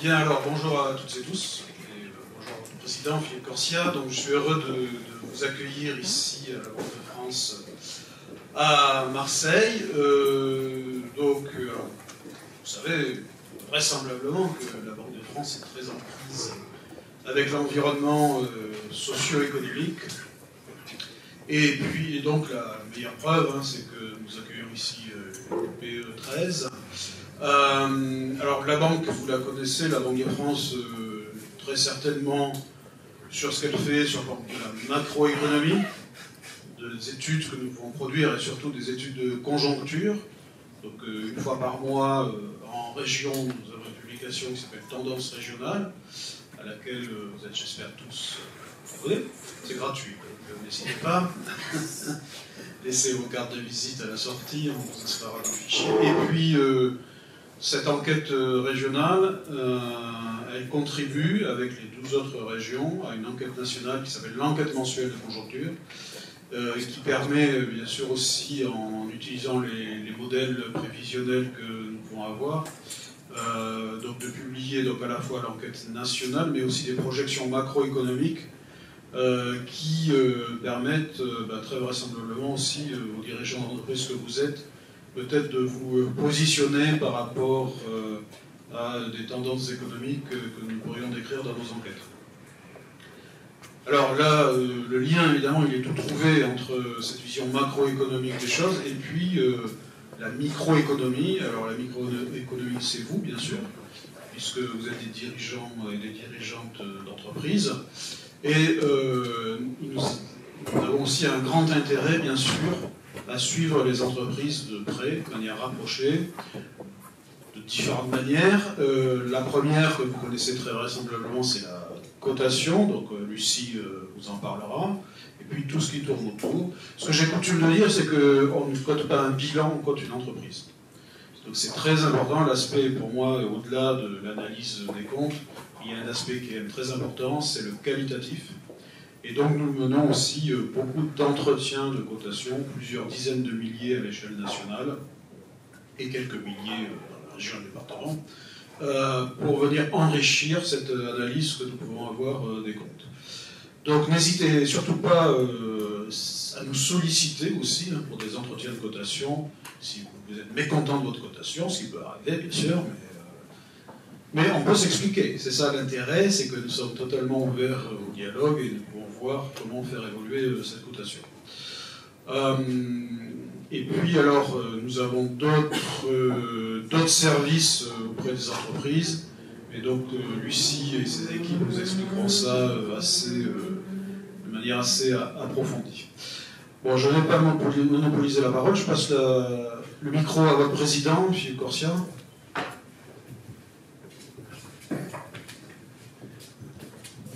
Bien, alors bonjour à toutes et tous, et bonjour à votre président Philippe Corsia. Donc, je suis heureux de vous accueillir ici à la Banque de France à Marseille. Vous savez vraisemblablement que la Banque de France est très en prise avec l'environnement socio-économique. Et puis, donc, la meilleure preuve, c'est que nous accueillons ici PE13. Alors, la banque, vous la connaissez, la Banque de France, très certainement sur ce qu'elle fait sur la macroéconomie, des études que nous pouvons produire et surtout des études de conjoncture. Donc, une fois par mois, en région, nous avons une publication qui s'appelle Tendance régionale, à laquelle vous êtes, j'espère, tous abonnés. C'est gratuit, donc n'hésitez pas. Laissez vos cartes de visite à la sortie, on vous insérera dans le fichier. Et puis, cette enquête régionale, elle contribue, avec les 12 autres régions, à une enquête nationale qui s'appelle l'enquête mensuelle de conjoncture, qui permet, bien sûr, aussi, en utilisant les modèles prévisionnels que nous pouvons avoir, donc de publier donc à la fois l'enquête nationale, mais aussi des projections macroéconomiques qui permettent très vraisemblablement aussi aux dirigeants d'entreprise que vous êtes, peut-être de vous positionner par rapport à des tendances économiques que nous pourrions décrire dans nos enquêtes. Alors là, le lien, évidemment, il est tout trouvé entre cette vision macroéconomique des choses et puis la microéconomie. Alors la microéconomie, c'est vous, bien sûr, puisque vous êtes des dirigeants et des dirigeantes d'entreprise. Et nous avons aussi un grand intérêt, bien sûr, à suivre les entreprises de près, de manière rapprochée, de différentes manières. La première que vous connaissez très vraisemblablement, c'est la cotation, donc Lucie vous en parlera, et puis tout ce qui tourne autour. Ce que j'ai coutume de dire, c'est qu'on ne cote pas un bilan, on cote une entreprise. Donc c'est très important, l'aspect pour moi, au-delà de l'analyse des comptes, il y a un aspect qui est très important, c'est le qualitatif. Et donc nous menons aussi beaucoup d'entretiens de cotation, plusieurs dizaines de milliers à l'échelle nationale, et quelques milliers dans la région et le département, pour venir enrichir cette analyse que nous pouvons avoir des comptes. Donc n'hésitez surtout pas à nous solliciter aussi pour des entretiens de cotation, si vous êtes mécontent de votre cotation, ce qui peut arriver bien sûr, mais on peut s'expliquer. C'est ça l'intérêt, c'est que nous sommes totalement ouverts au dialogue et nous pouvons voir comment faire évoluer cette cotation. Et puis alors, nous avons d'autres services auprès des entreprises, et donc Lucie et ses équipes nous expliqueront ça de manière assez approfondie. Bon, je ne vais pas monopoliser la parole, je passe le micro à votre président, Philippe Corsia.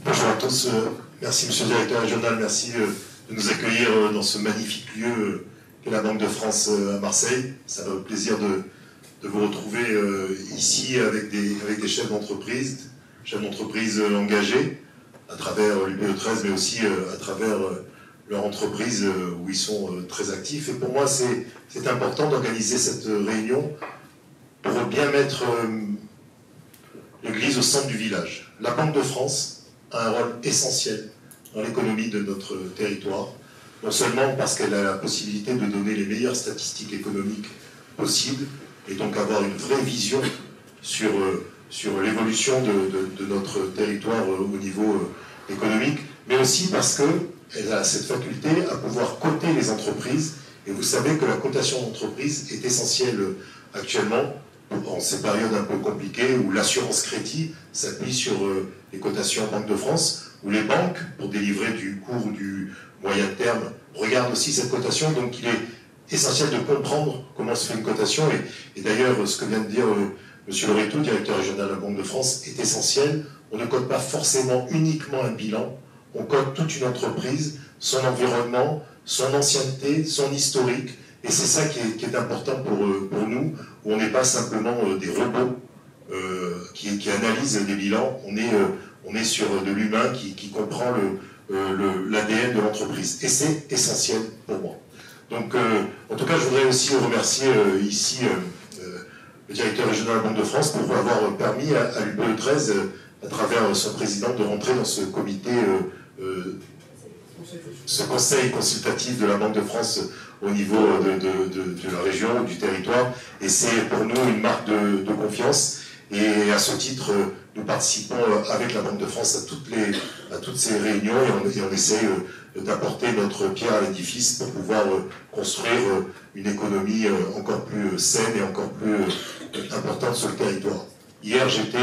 Bonjour à tous, merci Monsieur le Directeur Régional, merci de nous accueillir dans ce magnifique lieu qu'est la Banque de France à Marseille. Ça me fait plaisir de vous retrouver ici avec des chefs d'entreprise engagés à travers l'UPE13, mais aussi à travers leur entreprise où ils sont très actifs. Et pour moi, c'est important d'organiser cette réunion pour bien mettre l'église au centre du village. La Banque de France a un rôle essentiel dans l'économie de notre territoire, non seulement parce qu'elle a la possibilité de donner les meilleures statistiques économiques possibles, et donc avoir une vraie vision sur l'évolution de notre territoire au niveau économique, mais aussi parce qu'elle a cette faculté à pouvoir coter les entreprises, et vous savez que la cotation d'entreprise est essentielle actuellement, en ces périodes un peu compliquées où l'assurance crédit s'appuie sur les cotations Banque de France, où les banques, pour délivrer du court ou du moyen terme, regardent aussi cette cotation. Donc il est essentiel de comprendre comment se fait une cotation. Et d'ailleurs, ce que vient de dire M. Loreto, directeur régional de la Banque de France, est essentiel. On ne cote pas forcément uniquement un bilan, on cote toute une entreprise, son environnement, son ancienneté, son historique. Et c'est ça qui est important pour nous, où on n'est pas simplement des robots qui analysent des bilans, on est sur de l'humain qui comprend l'ADN de l'entreprise. Et c'est essentiel pour moi. Donc, en tout cas, je voudrais aussi remercier ici le directeur régional de la Banque de France pour avoir permis à l'UPE 13, à travers son président, de rentrer dans ce comité, ce conseil consultatif de la Banque de France au niveau de la région, du territoire. Et c'est pour nous une marque de confiance. Et à ce titre, nous participons avec la Banque de France à toutes ces réunions et on essaye d'apporter notre pierre à l'édifice pour pouvoir construire une économie encore plus saine et encore plus importante sur le territoire. Hier, j'étais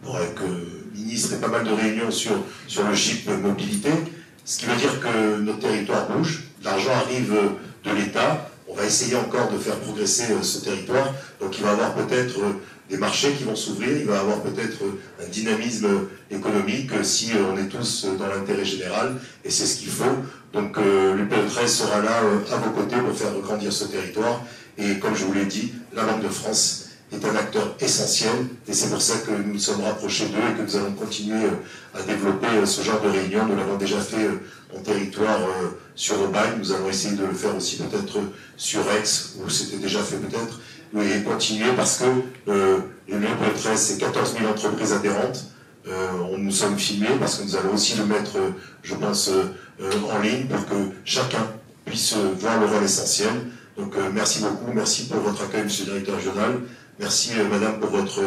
avec le ministre et pas mal de réunions sur le GIP mobilité, ce qui veut dire que notre territoire bouge, l'argent arrive de l'État. On va essayer encore de faire progresser ce territoire. Donc il va y avoir peut-être des marchés qui vont s'ouvrir, il va y avoir peut-être un dynamisme économique si on est tous dans l'intérêt général, et c'est ce qu'il faut. Donc l'UPE 13 sera là à vos côtés pour faire grandir ce territoire. Et comme je vous l'ai dit, la Banque de France est un acteur essentiel, et c'est pour ça que nous nous sommes rapprochés d'eux et que nous allons continuer à développer ce genre de réunion. Nous l'avons déjà fait en territoire sur Aubagne, nous allons essayer de le faire aussi peut-être sur Aix, où c'était déjà fait peut-être, et continuer parce que l'UPE 13, c'est 14 000 entreprises adhérentes. Nous sommes filmés parce que nous allons aussi le mettre, je pense, en ligne pour que chacun puisse voir le rôle essentiel. Donc merci beaucoup, merci pour votre accueil, monsieur le directeur régional. Merci madame pour votre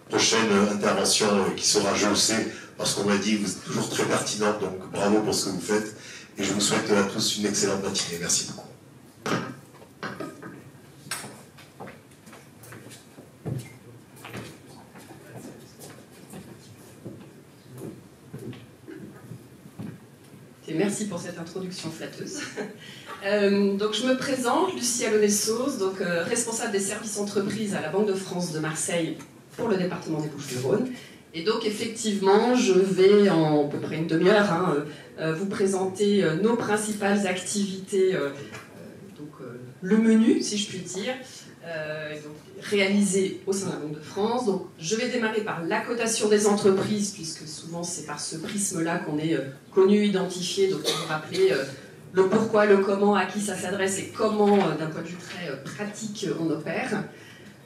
prochaine intervention qui sera, je le sais, parce qu'on m'a dit, vous êtes toujours très pertinente, donc bravo pour ce que vous faites. Et je vous souhaite à tous une excellente matinée. Merci beaucoup. Et merci pour cette introduction flatteuse. Donc je me présente, Lucie Alonnessos, donc responsable des services entreprises à la Banque de France de Marseille pour le département des Bouches-du-Rhône. Et donc effectivement, je vais en à peu près une demi-heure vous présenter nos principales activités, le menu, si je puis dire, réalisé au sein de la Banque de France. Donc, je vais démarrer par la cotation des entreprises, puisque souvent c'est par ce prisme-là qu'on est connu, identifié. Donc, on va rappeler le pourquoi, le comment, à qui ça s'adresse et comment, d'un point de vue très pratique, on opère.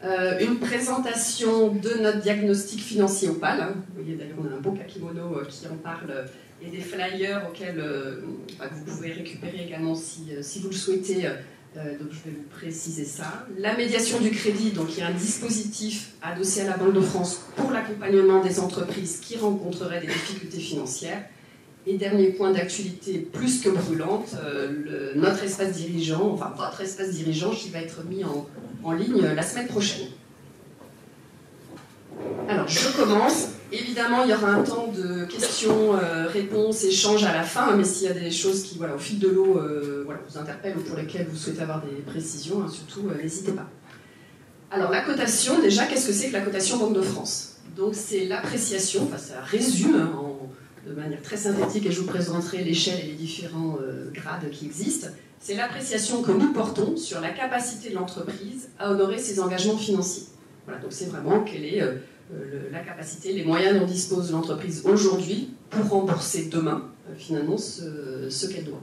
Une présentation de notre diagnostic financier Opale. Vous voyez d'ailleurs, on a un beau kakimono qui en parle et des flyers auxquels que vous pouvez récupérer également si vous le souhaitez. Donc je vais vous préciser ça. La médiation du crédit, donc il y a un dispositif adossé à la Banque de France pour l'accompagnement des entreprises qui rencontreraient des difficultés financières. Et dernier point d'actualité plus que brûlante, notre espace dirigeant, enfin votre espace dirigeant qui va être mis en ligne la semaine prochaine. Alors je commence. Évidemment, il y aura un temps de questions, réponses, échanges à la fin, mais s'il y a des choses qui, au fil de l'eau, vous interpellent ou pour lesquelles vous souhaitez avoir des précisions, surtout, n'hésitez pas. Alors, la cotation, déjà, qu'est-ce que c'est que la cotation Banque de France? Donc, c'est l'appréciation, ça résume de manière très synthétique, et je vous présenterai l'échelle et les différents grades qui existent. C'est l'appréciation que nous portons sur la capacité de l'entreprise à honorer ses engagements financiers. Voilà, donc c'est vraiment quelle est la capacité, les moyens dont dispose l'entreprise aujourd'hui pour rembourser demain, finalement, ce qu'elle doit.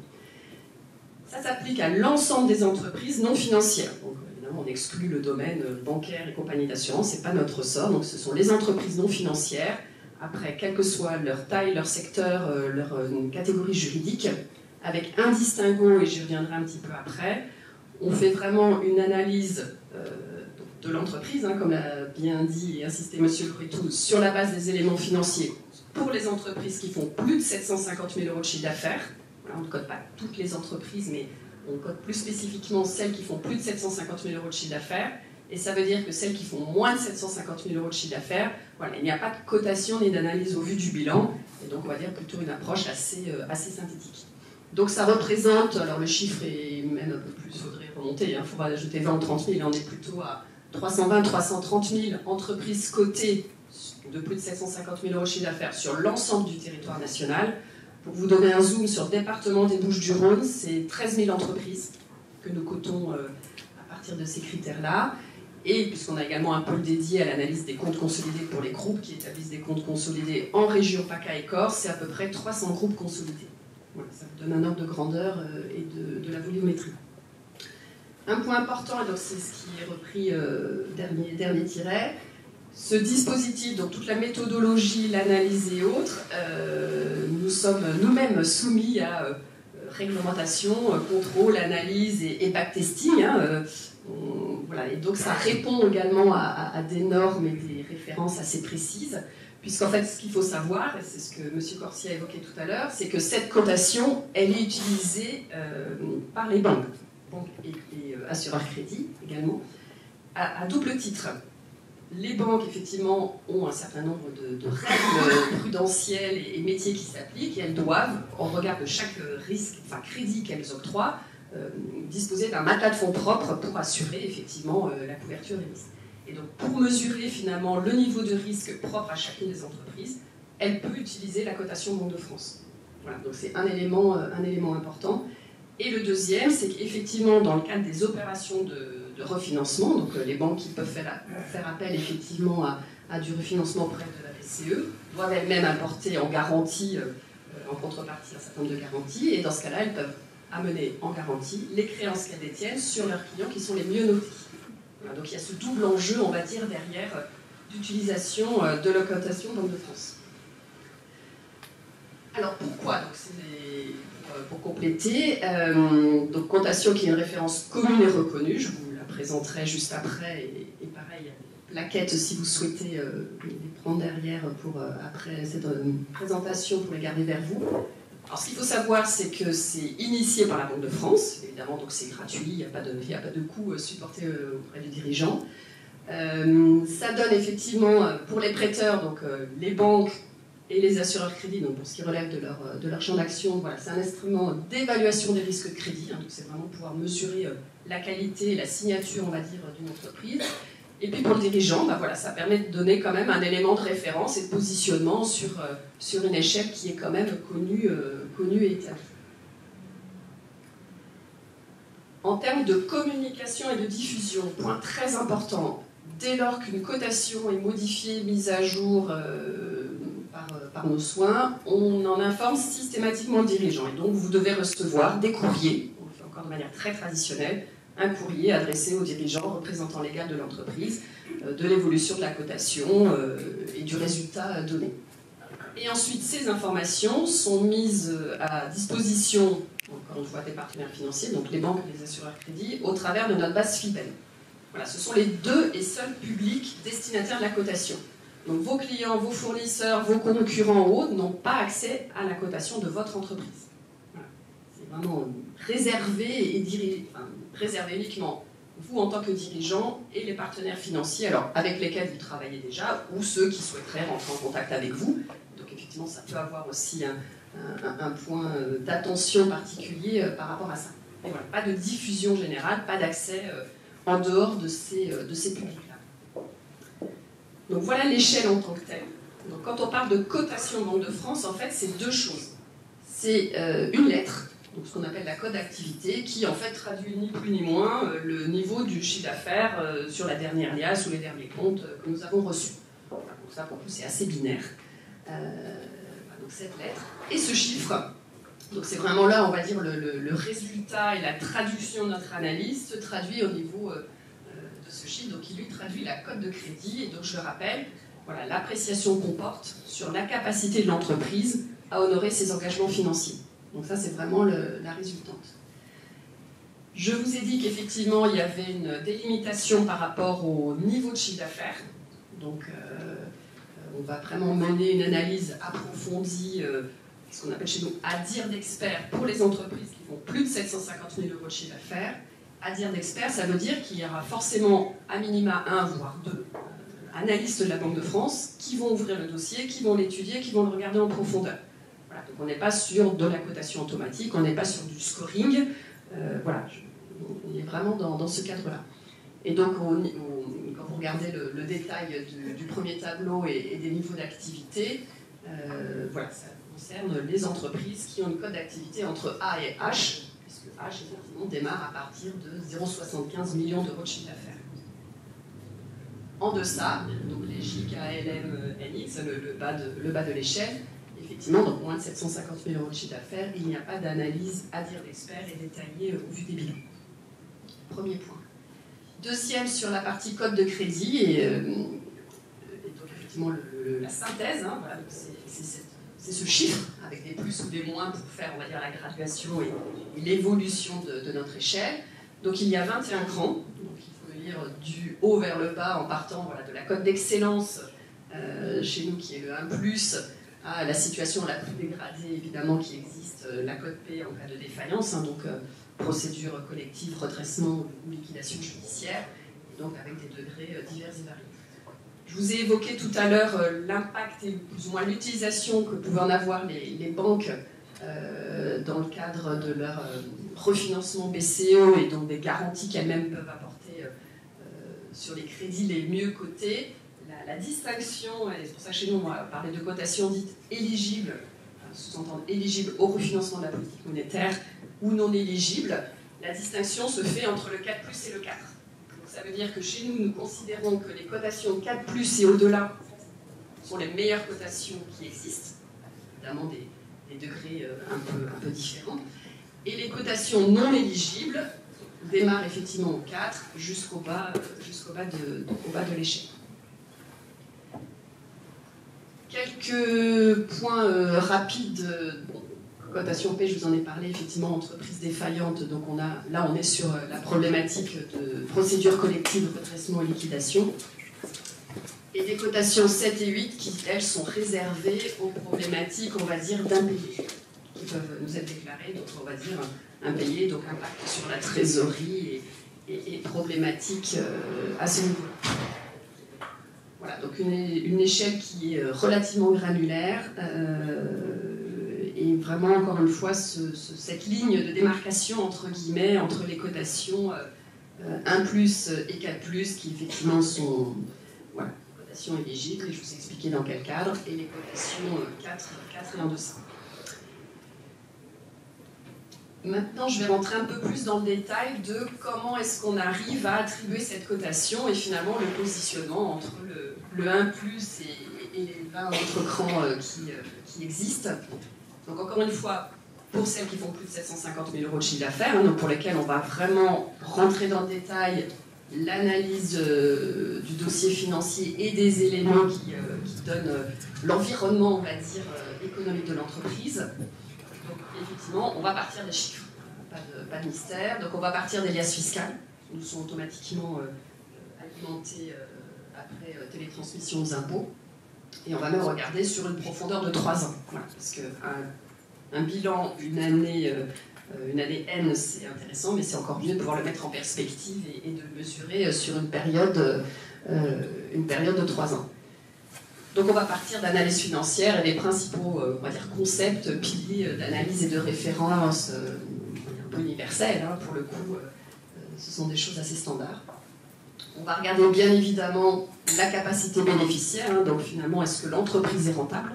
Ça s'applique à l'ensemble des entreprises non financières. Donc, évidemment, on exclut le domaine bancaire et compagnie d'assurance, ce n'est pas notre ressort. Donc, ce sont les entreprises non financières, après, quelle que soit leur taille, leur secteur, leur catégorie juridique, avec un distinguo, et j'y reviendrai un petit peu après. On fait vraiment une analyse de l'entreprise, comme l'a bien dit et insisté M. Louretou, sur la base des éléments financiers pour les entreprises qui font plus de 750 000 € de chiffre d'affaires. Voilà, on ne code pas toutes les entreprises, mais on code plus spécifiquement celles qui font plus de 750 000 € de chiffre d'affaires. Et ça veut dire que celles qui font moins de 750 000 € de chiffre d'affaires, il n'y a pas de cotation ni d'analyse au vu du bilan. Et donc on va dire plutôt une approche assez synthétique. Donc ça représente, alors le chiffre est même un peu plus, il faudrait remonter, il faudra ajouter 20 ou 30 000, on est plutôt à 320-330 000 entreprises cotées de plus de 750 000 € de chiffre d'affaires sur l'ensemble du territoire national. Pour vous donner un zoom sur le département des Bouches-du-Rhône, c'est 13 000 entreprises que nous cotons à partir de ces critères-là. Et puisqu'on a également un pôle dédié à l'analyse des comptes consolidés pour les groupes qui établissent des comptes consolidés en région PACA et Corse, c'est à peu près 300 groupes consolidés. Voilà, ça vous donne un ordre de grandeur et de la volumétrie. un point important, et donc c'est ce qui est repris dernier tiret, ce dispositif, donc toute la méthodologie, l'analyse et autres, nous sommes nous-mêmes soumis à réglementation, contrôle, analyse et backtesting. Voilà, et donc ça répond également à des normes et des références assez précises, puisqu'en fait ce qu'il faut savoir, et c'est ce que M. Corsia a évoqué tout à l'heure, c'est que cette cotation, elle est utilisée par les banques et assureurs crédit également, à double titre. Les banques, effectivement, ont un certain nombre de règles prudentielles et métiers qui s'appliquent, et elles doivent, en regard de chaque risque, enfin crédit qu'elles octroient, disposer d'un matelas de fonds propres pour assurer effectivement la couverture des risques. Et donc, pour mesurer finalement le niveau de risque propre à chacune des entreprises, elle peut utiliser la cotation Banque de France. Voilà, donc c'est un élément important. Et le deuxième, c'est qu'effectivement, dans le cadre des opérations de refinancement, donc les banques qui peuvent faire appel effectivement à du refinancement auprès de la BCE, doivent elles-mêmes apporter en garantie, en contrepartie, un certain nombre de garanties, et dans ce cas-là, elles peuvent amener en garantie les créances qu'elles détiennent sur leurs clients qui sont les mieux notés. Voilà, donc il y a ce double enjeu, on va dire, derrière d'utilisation de la cotation Banque de France. Alors pourquoi donc, pour compléter, donc cotation qui est une référence commune et reconnue, je vous la présenterai juste après, et pareil, il y a des plaquettes si vous souhaitez les prendre derrière pour, après cette présentation pour les garder vers vous. Alors ce qu'il faut savoir, c'est que c'est initié par la Banque de France, évidemment, donc c'est gratuit, il n'y a pas de coût supporté auprès du dirigeant. Ça donne effectivement pour les prêteurs, donc les banques et les assureurs crédit, donc pour ce qui relève de leur champ d'action, voilà, c'est un instrument d'évaluation des risques de crédit, donc c'est vraiment pouvoir mesurer la qualité et la signature, on va dire, d'une entreprise. Et puis pour le dirigeant, voilà, ça permet de donner quand même un élément de référence et de positionnement sur une échelle qui est quand même connue et établie. En termes de communication et de diffusion, point très important, dès lors qu'une cotation est modifiée, mise à jour par nos soins, on en informe systématiquement le dirigeant. Et donc vous devez recevoir des courriers, on le fait encore de manière très traditionnelle, un courrier adressé au dirigeant représentant légal de l'entreprise, de l'évolution de la cotation et du résultat donné. Et ensuite, ces informations sont mises à disposition, encore une fois, des partenaires financiers, donc les banques et les assureurs crédit, au travers de notre base FIBEL. Voilà, ce sont les deux et seuls publics destinataires de la cotation. Donc vos clients, vos fournisseurs, vos concurrents ou autres n'ont pas accès à la cotation de votre entreprise. Voilà. C'est vraiment réservé réservé uniquement vous en tant que dirigeant et les partenaires financiers, alors avec lesquels vous travaillez déjà, ou ceux qui souhaiteraient rentrer en contact avec vous. Donc effectivement, ça peut avoir aussi un point d'attention particulier par rapport à ça. Et voilà, pas de diffusion générale, pas d'accès en dehors de ces publics-là. Donc voilà l'échelle en tant que telle. Donc quand on parle de cotation Banque de France, en fait, c'est deux choses. C'est une lettre, donc ce qu'on appelle la cote d'activité, qui en fait traduit ni plus ni moins le niveau du chiffre d'affaires sur la dernière liasse ou les derniers comptes que nous avons reçus. Voilà, donc ça, pour le coup, c'est assez binaire. Donc cette lettre et ce chiffre. Donc c'est vraiment là, on va dire, le résultat et la traduction de notre analyse se traduit au niveau de ce chiffre, donc il lui traduit la cote de crédit, et donc je le rappelle, voilà, l'appréciation qu'on porte sur la capacité de l'entreprise à honorer ses engagements financiers. Donc ça, c'est vraiment la résultante. Je vous ai dit qu'effectivement, il y avait une délimitation par rapport au niveau de chiffre d'affaires. Donc on va vraiment mener une analyse approfondie, ce qu'on appelle chez nous à dire d'experts pour les entreprises qui font plus de 750 000 € de chiffre d'affaires. À dire d'experts, ça veut dire qu'il y aura forcément à minima 1 voire 2 analystes de la Banque de France qui vont ouvrir le dossier, qui vont l'étudier, qui vont le regarder en profondeur. Voilà, donc on n'est pas sur de la cotation automatique, on n'est pas sur du scoring. Voilà, on est vraiment dans ce cadre-là. Et donc, quand vous regardez le détail du premier tableau et des niveaux d'activité, voilà, ça concerne les entreprises qui ont une cote d'activité entre A et H, puisque H, effectivement, démarre à partir de 0,75 millions € de chiffre d'affaires. En deçà, donc les J, K, L, M, NX, le bas de l'échelle, effectivement, donc moins de 750 000 € de chiffre d'affaires, il n'y a pas d'analyse à dire d'expert et détaillée au vu des bilans. Premier point. Deuxième, sur la partie code de crédit, et donc effectivement la synthèse, hein, voilà, c'est ce chiffre avec des plus ou des moins pour faire, on va dire, la graduation et l'évolution de notre échelle. Donc il y a 21 crans, donc il faut lire du haut vers le bas en partant voilà, de la cote d'excellence chez nous qui est le 1+, à la situation la plus dégradée évidemment qui existe, la cote P en cas de défaillance, hein, donc procédure collective, redressement ou liquidation judiciaire, et donc avec des degrés divers et variés. Je vous ai évoqué tout à l'heure l'impact et plus ou moins l'utilisation que pouvaient en avoir les banques dans le cadre de leur refinancement BCE et donc des garanties qu'elles-mêmes peuvent apporter sur les crédits les mieux cotés. La distinction, et c'est pour ça que chez nous on va parler de cotations dites éligibles, sous-entendre éligibles au refinancement de la politique monétaire ou non éligibles, la distinction se fait entre le 4+ et le 4. Donc ça veut dire que chez nous, nous considérons que les cotations 4+ et au-delà sont les meilleures cotations qui existent, évidemment des degrés un peu différents, et les cotations non éligibles démarrent effectivement au 4 jusqu'au bas de l'échelle. Quelques points rapides. Cotation P, je vous en ai parlé, effectivement, entreprise défaillante. Donc là, on est sur la problématique de procédure collective de redressement et liquidation. Et des cotations 7 et 8 qui, elles, sont réservées aux problématiques, on va dire, d'impayés, qui peuvent nous être déclarées. Donc, on va dire, impayés, donc impact sur la trésorerie et problématiques à ce niveau-là. Voilà, donc une échelle qui est relativement granulaire et vraiment, encore une fois, cette ligne de démarcation, entre guillemets, entre les cotations 1+ et 4+, qui effectivement sont voilà, cotations éligibles, et je vous ai expliqué dans quel cadre, et les cotations 4 et en deçà. Maintenant, je vais rentrer un peu plus dans le détail de comment est-ce qu'on arrive à attribuer cette cotation et finalement le positionnement entre le 1+ et les 20 autres crans qui existent. Donc encore une fois, pour celles qui font plus de 750 000 € de chiffre d'affaires, hein, donc pour lesquelles on va vraiment rentrer dans le détail l'analyse du dossier financier et des éléments qui donnent l'environnement, on va dire, économique de l'entreprise. Donc effectivement, on va partir des chiffres, pas de mystère. Donc on va partir des liasses fiscales, qui nous sont automatiquement alimentées après télétransmission aux impôts. Et on va même regarder sur une profondeur de 3 ans. Voilà, parce qu'un bilan, une année N, c'est intéressant, mais c'est encore mieux de pouvoir le mettre en perspective et de le mesurer sur une période de 3 ans. Donc on va partir d'analyse financière et les principaux on va dire, concepts, piliers d'analyse et de référence un peu universels, hein, pour le coup, ce sont des choses assez standards. On va regarder bien évidemment la capacité bénéficiaire, hein, donc finalement est-ce que l'entreprise est rentable ?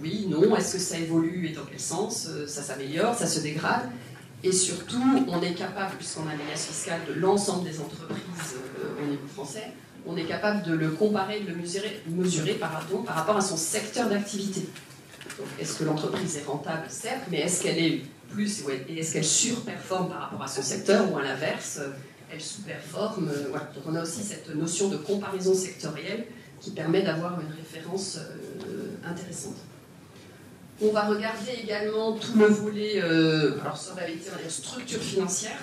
Oui, non, est-ce que ça évolue et dans quel sens ? Ça s'améliore, ça se dégrade ? Et surtout, on est capable, puisqu'on a les liasses fiscales de l'ensemble des entreprises au niveau français, on est capable de le comparer, de le mesurer par rapport à son secteur d'activité. Donc, est-ce que l'entreprise est rentable ? Certes, mais est-ce qu'elle est plus, et est-ce qu'elle surperforme par rapport à son secteur, ou à l'inverse, elle sous-performe ? Voilà. Donc, on a aussi cette notion de comparaison sectorielle qui permet d'avoir une référence intéressante. On va regarder également tout le volet, alors ça va être structure financière,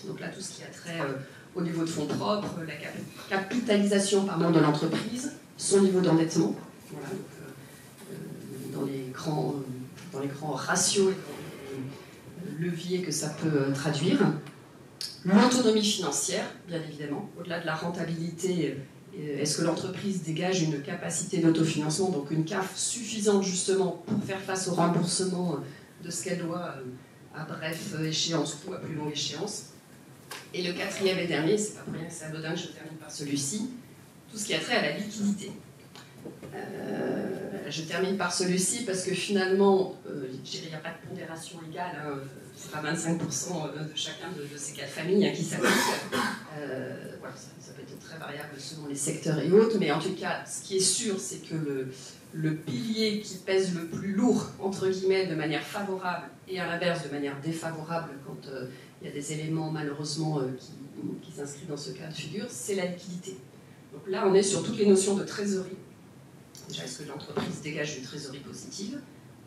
donc là tout ce qui a trait au niveau de fonds propres, la capitalisation de l'entreprise, son niveau d'endettement, voilà, donc, dans les grands ratios et dans les leviers que ça peut traduire. L'autonomie financière, bien évidemment, au-delà de la rentabilité. Est-ce que l'entreprise dégage une capacité d'autofinancement, donc une CAF suffisante justement pour faire face au remboursement de ce qu'elle doit à bref échéance ou à plus longue échéance? Et le quatrième et dernier, c'est pas pour rien que c'est anodin que je termine par celui-ci, tout ce qui a trait à la liquidité. Je termine par celui-ci parce que finalement, il n'y a pas de pondération égale, hein, c'est pas 25% de chacun de ces quatre familles hein, qui s'appliquent. Voilà, ça peut être très variable selon les secteurs et autres, mais en tout cas, ce qui est sûr, c'est que le pilier qui pèse le plus lourd, entre guillemets, de manière favorable et à l'inverse de manière défavorable quand il y a des éléments malheureusement qui s'inscrivent dans ce cas de figure, c'est la liquidité. Donc là, on est sur toutes les notions de trésorerie. Déjà, est-ce que l'entreprise dégage une trésorerie positive?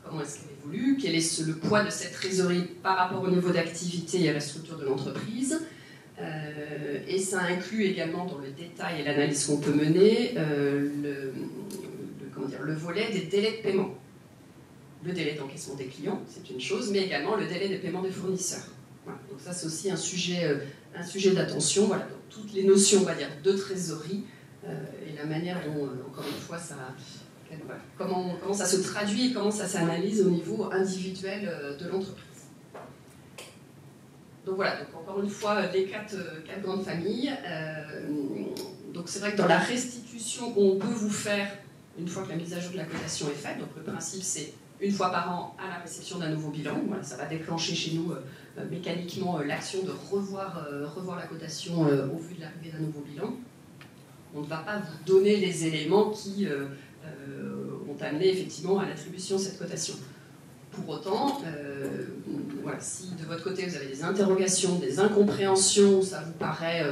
Comment est-ce qu'elle évolue? Quel est le poids de cette trésorerie par rapport au niveau d'activité et à la structure de l'entreprise? Et ça inclut également dans le détail et l'analyse qu'on peut mener le volet des délais de paiement. Le délai d'encaissement des clients, c'est une chose, mais également le délai de paiement des fournisseurs. Voilà. Donc ça, c'est aussi un sujet d'attention. Voilà. Donc, toutes les notions, on va dire, de trésorerie et la manière dont, encore une fois, comment ça se traduit et comment ça s'analyse au niveau individuel de l'entreprise. Donc voilà, donc encore une fois, les quatre grandes familles. Donc c'est vrai que dans la restitution qu'on peut vous faire une fois que la mise à jour de la cotation est faite, donc le principe c'est une fois par an à la réception d'un nouveau bilan. Voilà, ça va déclencher chez nous mécaniquement l'action de revoir la cotation au vu de l'arrivée d'un nouveau bilan. On ne va pas vous donner les éléments qui ont amené effectivement à l'attribution de cette cotation. Pour autant, voilà, si de votre côté vous avez des interrogations, des incompréhensions, ça vous paraît,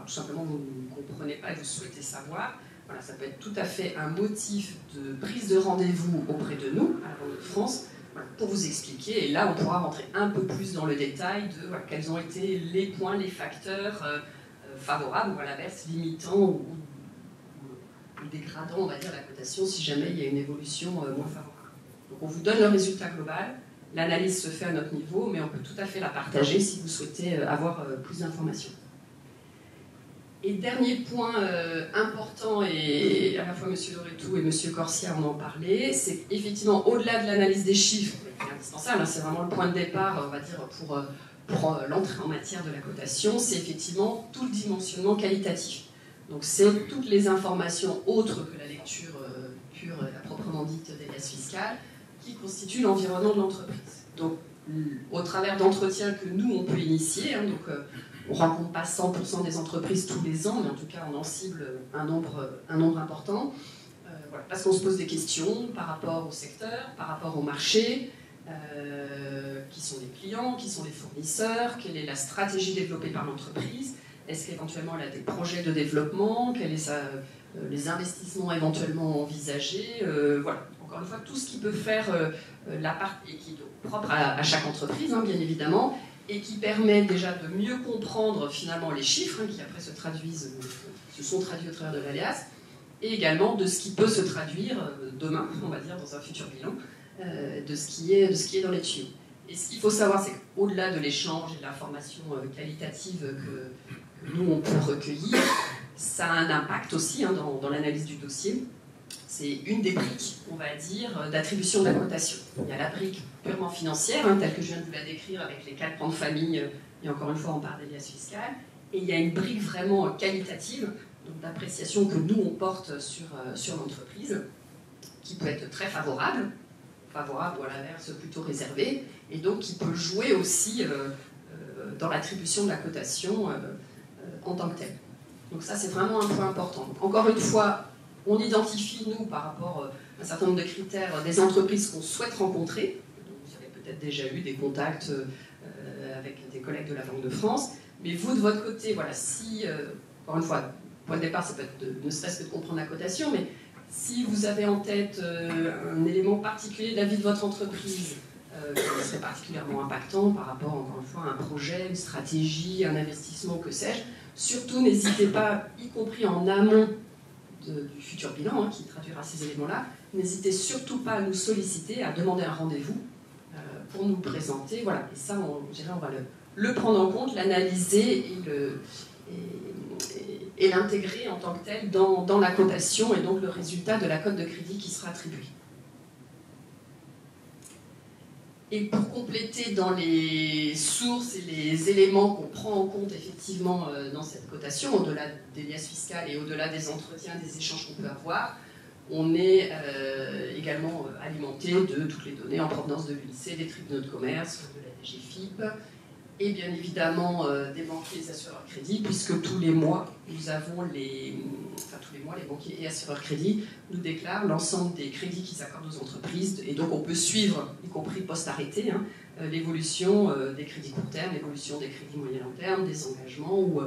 tout simplement vous ne comprenez pas et vous souhaitez savoir, voilà, ça peut être tout à fait un motif de prise de rendez-vous auprès de nous, à la Banque de France, voilà, pour vous expliquer. Et là, on pourra rentrer un peu plus dans le détail de voilà, quels ont été les points, les facteurs favorables ou à l'inverse limitant ou dégradant, on va dire, la cotation si jamais il y a une évolution moins favorable. Donc on vous donne le résultat global, l'analyse se fait à notre niveau, mais on peut tout à fait la partager si vous souhaitez avoir plus d'informations. Et dernier point important, et à la fois M. Loretou et M. Corsia en ont parlé, c'est qu'effectivement, au-delà de l'analyse des chiffres, qui est indispensable, hein, c'est vraiment le point de départ, on va dire, pour l'entrée en matière de la cotation, c'est effectivement tout le dimensionnement qualitatif. Donc c'est toutes les informations autres que la lecture pure, à proprement dite, des liasses fiscales, qui constituent l'environnement de l'entreprise. Donc, au travers d'entretiens que nous, on peut initier, hein, donc on ne rencontre pas 100% des entreprises tous les ans, mais en tout cas, on en cible un nombre important, voilà, parce qu'on se pose des questions par rapport au secteur, par rapport au marché, qui sont les clients, qui sont les fournisseurs, quelle est la stratégie développée par l'entreprise, est-ce qu'éventuellement elle a des projets de développement, quels sont les investissements éventuellement envisagés, voilà. Encore une fois, tout ce qui peut faire la part, et qui est propre à chaque entreprise, hein, bien évidemment, et qui permet déjà de mieux comprendre finalement les chiffres, hein, qui après se sont traduits au travers de l'alias, et également de ce qui peut se traduire demain, on va dire, dans un futur bilan, de ce qui est dans les tuyaux. Et ce qu'il faut savoir, c'est qu'au-delà de l'échange et de l'information qualitative que nous, on peut recueillir, ça a un impact aussi hein, dans l'analyse du dossier. C'est une des briques, on va dire, d'attribution de la cotation. Il y a la brique purement financière, hein, telle que je viens de vous la décrire avec les 4 grandes familles, et encore une fois, on parle des liasses fiscales. Et il y a une brique vraiment qualitative, donc d'appréciation que nous, on porte sur l'entreprise, qui peut être très favorable ou à l'inverse plutôt réservée, et donc qui peut jouer aussi dans l'attribution de la cotation en tant que telle. Donc ça, c'est vraiment un point important. Donc, encore une fois, on identifie, nous, par rapport à un certain nombre de critères, des entreprises qu'on souhaite rencontrer. Donc, vous avez peut-être déjà eu des contacts avec des collègues de la Banque de France. Mais vous, de votre côté, voilà, si, encore une fois, point de départ, ça peut être ne serait-ce que de comprendre la cotation, mais si vous avez en tête un élément particulier de la vie de votre entreprise qui serait particulièrement impactant par rapport, encore une fois, à un projet, une stratégie, un investissement, que sais-je, surtout n'hésitez pas, y compris en amont du futur bilan, hein, qui traduira ces éléments-là, n'hésitez surtout pas à nous solliciter, à demander un rendez-vous pour nous présenter. Voilà. Et ça, on va le prendre en compte, l'analyser et l'intégrer en tant que tel dans la cotation et donc le résultat de la cote de crédit qui sera attribuée. Et pour compléter dans les sources et les éléments qu'on prend en compte effectivement dans cette cotation, au-delà des liasses fiscales et au-delà des entretiens, des échanges qu'on peut avoir, on est également alimenté de toutes les données en provenance de l'UNICE, des tribunaux de commerce, de la DGFiP, et bien évidemment des banquiers et des assureurs crédit, puisque tous les mois, nous avons les banquiers et assureurs crédit nous déclarent l'ensemble des crédits qui s'accordent aux entreprises, et donc on peut suivre, y compris post-arrêté, hein, l'évolution des crédits court terme, l'évolution des crédits moyen long terme, des engagements ou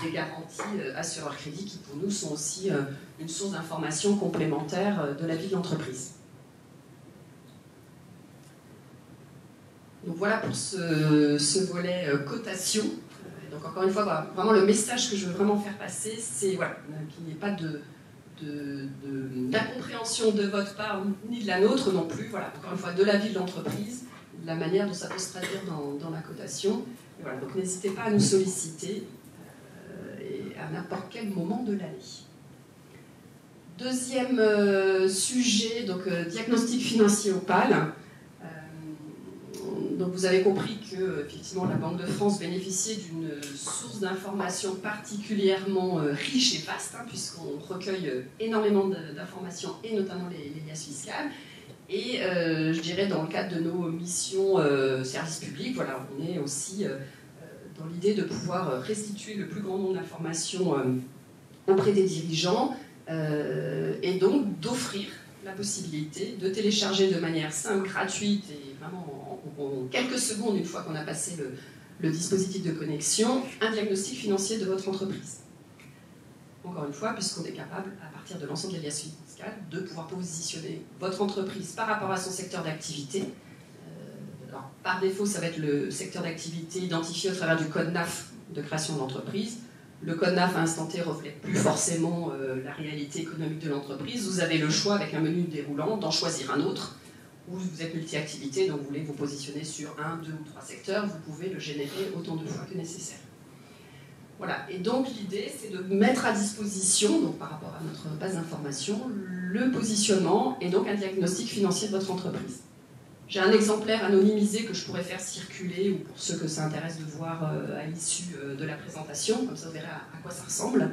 des garanties assureurs crédit qui pour nous sont aussi une source d'information complémentaire de la vie de l'entreprise. Donc voilà pour ce volet cotation. Donc encore une fois, voilà, vraiment le message que je veux vraiment faire passer, c'est voilà, qu'il n'y ait pas d'incompréhension de votre part ni de la nôtre non plus. Voilà, encore une fois, de la vie de l'entreprise, de la manière dont ça peut se traduire dans la cotation. Et voilà, donc n'hésitez pas à nous solliciter et à n'importe quel moment de l'année. Deuxième sujet, donc diagnostic financier Opale. Donc vous avez compris que effectivement, la Banque de France bénéficiait d'une source d'informations particulièrement riche et vaste, hein, puisqu'on recueille énormément d'informations et notamment les liasses fiscales. Et je dirais dans le cadre de nos missions service public, voilà, on est aussi dans l'idée de pouvoir restituer le plus grand nombre d'informations auprès des dirigeants et donc d'offrir la possibilité de télécharger de manière simple, gratuite et vraiment en quelques secondes, une fois qu'on a passé le dispositif de connexion, un diagnostic financier de votre entreprise. Encore une fois, puisqu'on est capable, à partir de l'ensemble des liasses fiscales, de pouvoir positionner votre entreprise par rapport à son secteur d'activité. Alors, par défaut, ça va être le secteur d'activité identifié au travers du code NAF de création de l'entreprise. Le code NAF à instant T ne reflète plus forcément la réalité économique de l'entreprise. Vous avez le choix, avec un menu déroulant, d'en choisir un autre. Ou vous êtes multi-activité, donc vous voulez vous positionner sur 1, 2 ou 3 secteurs, vous pouvez le générer autant de fois que nécessaire. Voilà, et donc l'idée c'est de mettre à disposition, donc par rapport à notre base d'information, le positionnement et donc un diagnostic financier de votre entreprise. J'ai un exemplaire anonymisé que je pourrais faire circuler, ou pour ceux que ça intéresse de voir à l'issue de la présentation, comme ça vous verrez à quoi ça ressemble.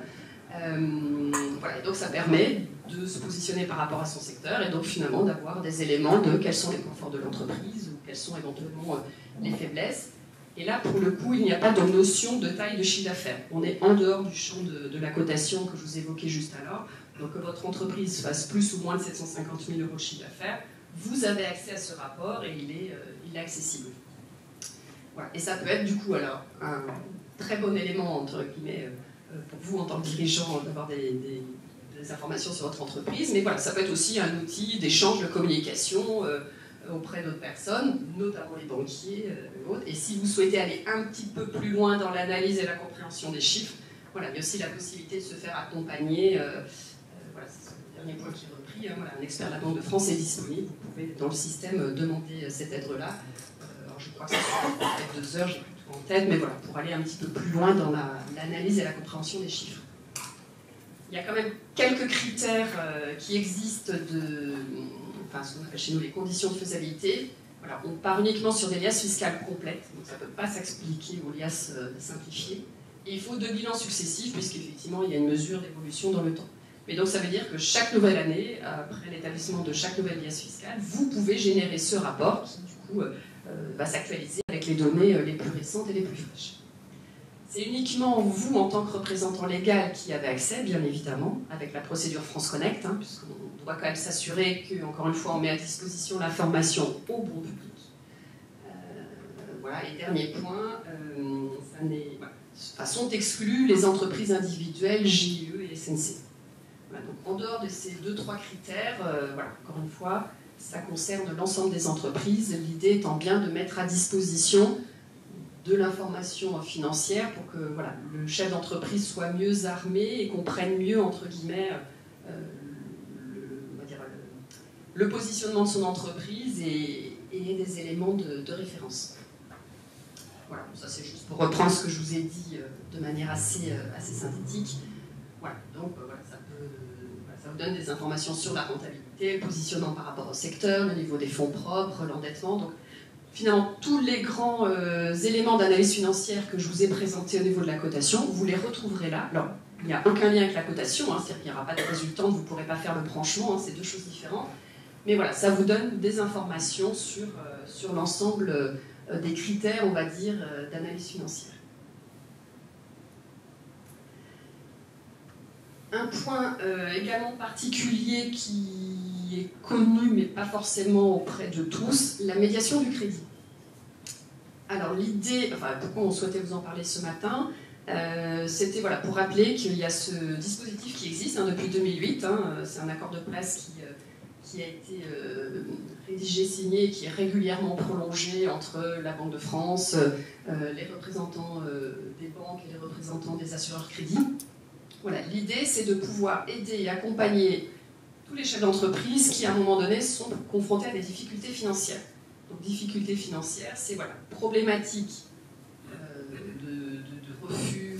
Voilà, et donc ça permet de se positionner par rapport à son secteur et donc finalement d'avoir des éléments de quels sont les points forts de l'entreprise ou quelles sont éventuellement les faiblesses. Et là, pour le coup, il n'y a pas de notion de taille de chiffre d'affaires. On est en dehors du champ de la cotation que je vous évoquais juste alors. Donc que votre entreprise fasse plus ou moins de 750 000 € de chiffre d'affaires, vous avez accès à ce rapport et il est accessible. Voilà. Et ça peut être du coup alors un très bon élément entre guillemets pour vous en tant que dirigeant d'avoir des informations sur votre entreprise, mais voilà, ça peut être aussi un outil d'échange de communication auprès d'autres personnes, notamment les banquiers et autres. Et si vous souhaitez aller un petit peu plus loin dans l'analyse et la compréhension des chiffres, voilà, il y a aussi la possibilité de se faire accompagner. Voilà, c'est le dernier point qui est repris. Hein, voilà, un expert de la Banque de France est disponible. Vous pouvez dans le système demander cette aide-là. Alors je crois que ça fait peut-être 2 heures, j'ai plus tout en tête, mais voilà, pour aller un petit peu plus loin dans l'analyse et la compréhension des chiffres. Il y a quand même quelques critères qui existent enfin ce qu'on appelle chez nous les conditions de faisabilité. Voilà, on part uniquement sur des liasses fiscales complètes, donc ça ne peut pas s'expliquer aux liasses simplifiées. Et il faut 2 bilans successifs, puisqu'effectivement il y a une mesure d'évolution dans le temps. Mais donc ça veut dire que chaque nouvelle année, après l'établissement de chaque nouvelle liasse fiscale, vous pouvez générer ce rapport qui du coup va s'actualiser avec les données les plus récentes et les plus fraîches. C'est uniquement vous, en tant que représentant légal, qui avez accès, bien évidemment, avec la procédure France Connect, hein, puisqu'on doit quand même s'assurer qu'encore une fois, on met à disposition l'information au bon public. Voilà, et dernier point, sont exclues les entreprises individuelles, GIE et SNC. Voilà, donc en dehors de ces 2-3 critères, voilà, encore une fois, ça concerne l'ensemble des entreprises, l'idée étant bien de mettre à disposition de l'information financière pour que voilà, le chef d'entreprise soit mieux armé et comprenne mieux, entre guillemets, le positionnement de son entreprise et des éléments de référence. Voilà, ça c'est juste pour reprendre ce que je vous ai dit de manière assez synthétique. Voilà, donc voilà, ça vous donne des informations sur la rentabilité, le positionnement par rapport au secteur, le niveau des fonds propres, l'endettement. Donc, finalement, tous les grands éléments d'analyse financière que je vous ai présentés au niveau de la cotation, vous les retrouverez là. Alors, il n'y a aucun lien avec la cotation, hein, c'est-à-dire qu'il n'y aura pas de résultante, vous ne pourrez pas faire le branchement, hein, c'est 2 choses différentes. Mais voilà, ça vous donne des informations sur l'ensemble des critères, on va dire, d'analyse financière. Un point également particulier qui est connu, mais pas forcément auprès de tous, la médiation du crédit. Alors l'idée, enfin pourquoi on souhaitait vous en parler ce matin, c'était voilà, pour rappeler qu'il y a ce dispositif qui existe depuis 2008, c'est un accord de presse qui a été rédigé, signé, et qui est régulièrement prolongé entre la Banque de France, les représentants des banques et les représentants des assureurs crédits. Voilà, l'idée c'est de pouvoir aider et accompagner tous les chefs d'entreprise qui à un moment donné sont confrontés à des difficultés financières. Donc difficultés financières, c'est voilà, problématique de refus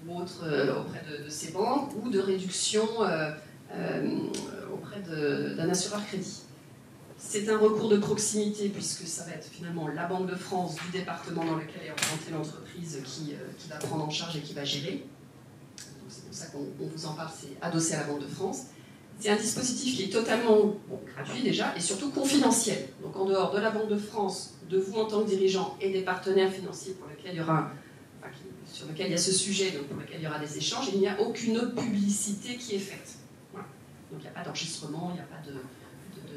ou autre auprès de ces banques ou de réduction auprès d'un assureur crédit. C'est un recours de proximité puisque ça va être finalement la Banque de France du département dans lequel est implantée l'entreprise qui va prendre en charge et qui va gérer. C'est pour ça qu'on vous en parle, c'est adossé à la Banque de France. C'est un dispositif qui est totalement gratuit déjà et surtout confidentiel. Donc en dehors de la Banque de France, de vous en tant que dirigeant et des partenaires financiers pour lesquels il y aura, sur lequel il y a ce sujet, donc pour lequel il y aura des échanges, il n'y a aucune autre publicité qui est faite. Voilà. Donc il n'y a pas d'enregistrement, il n'y a pas de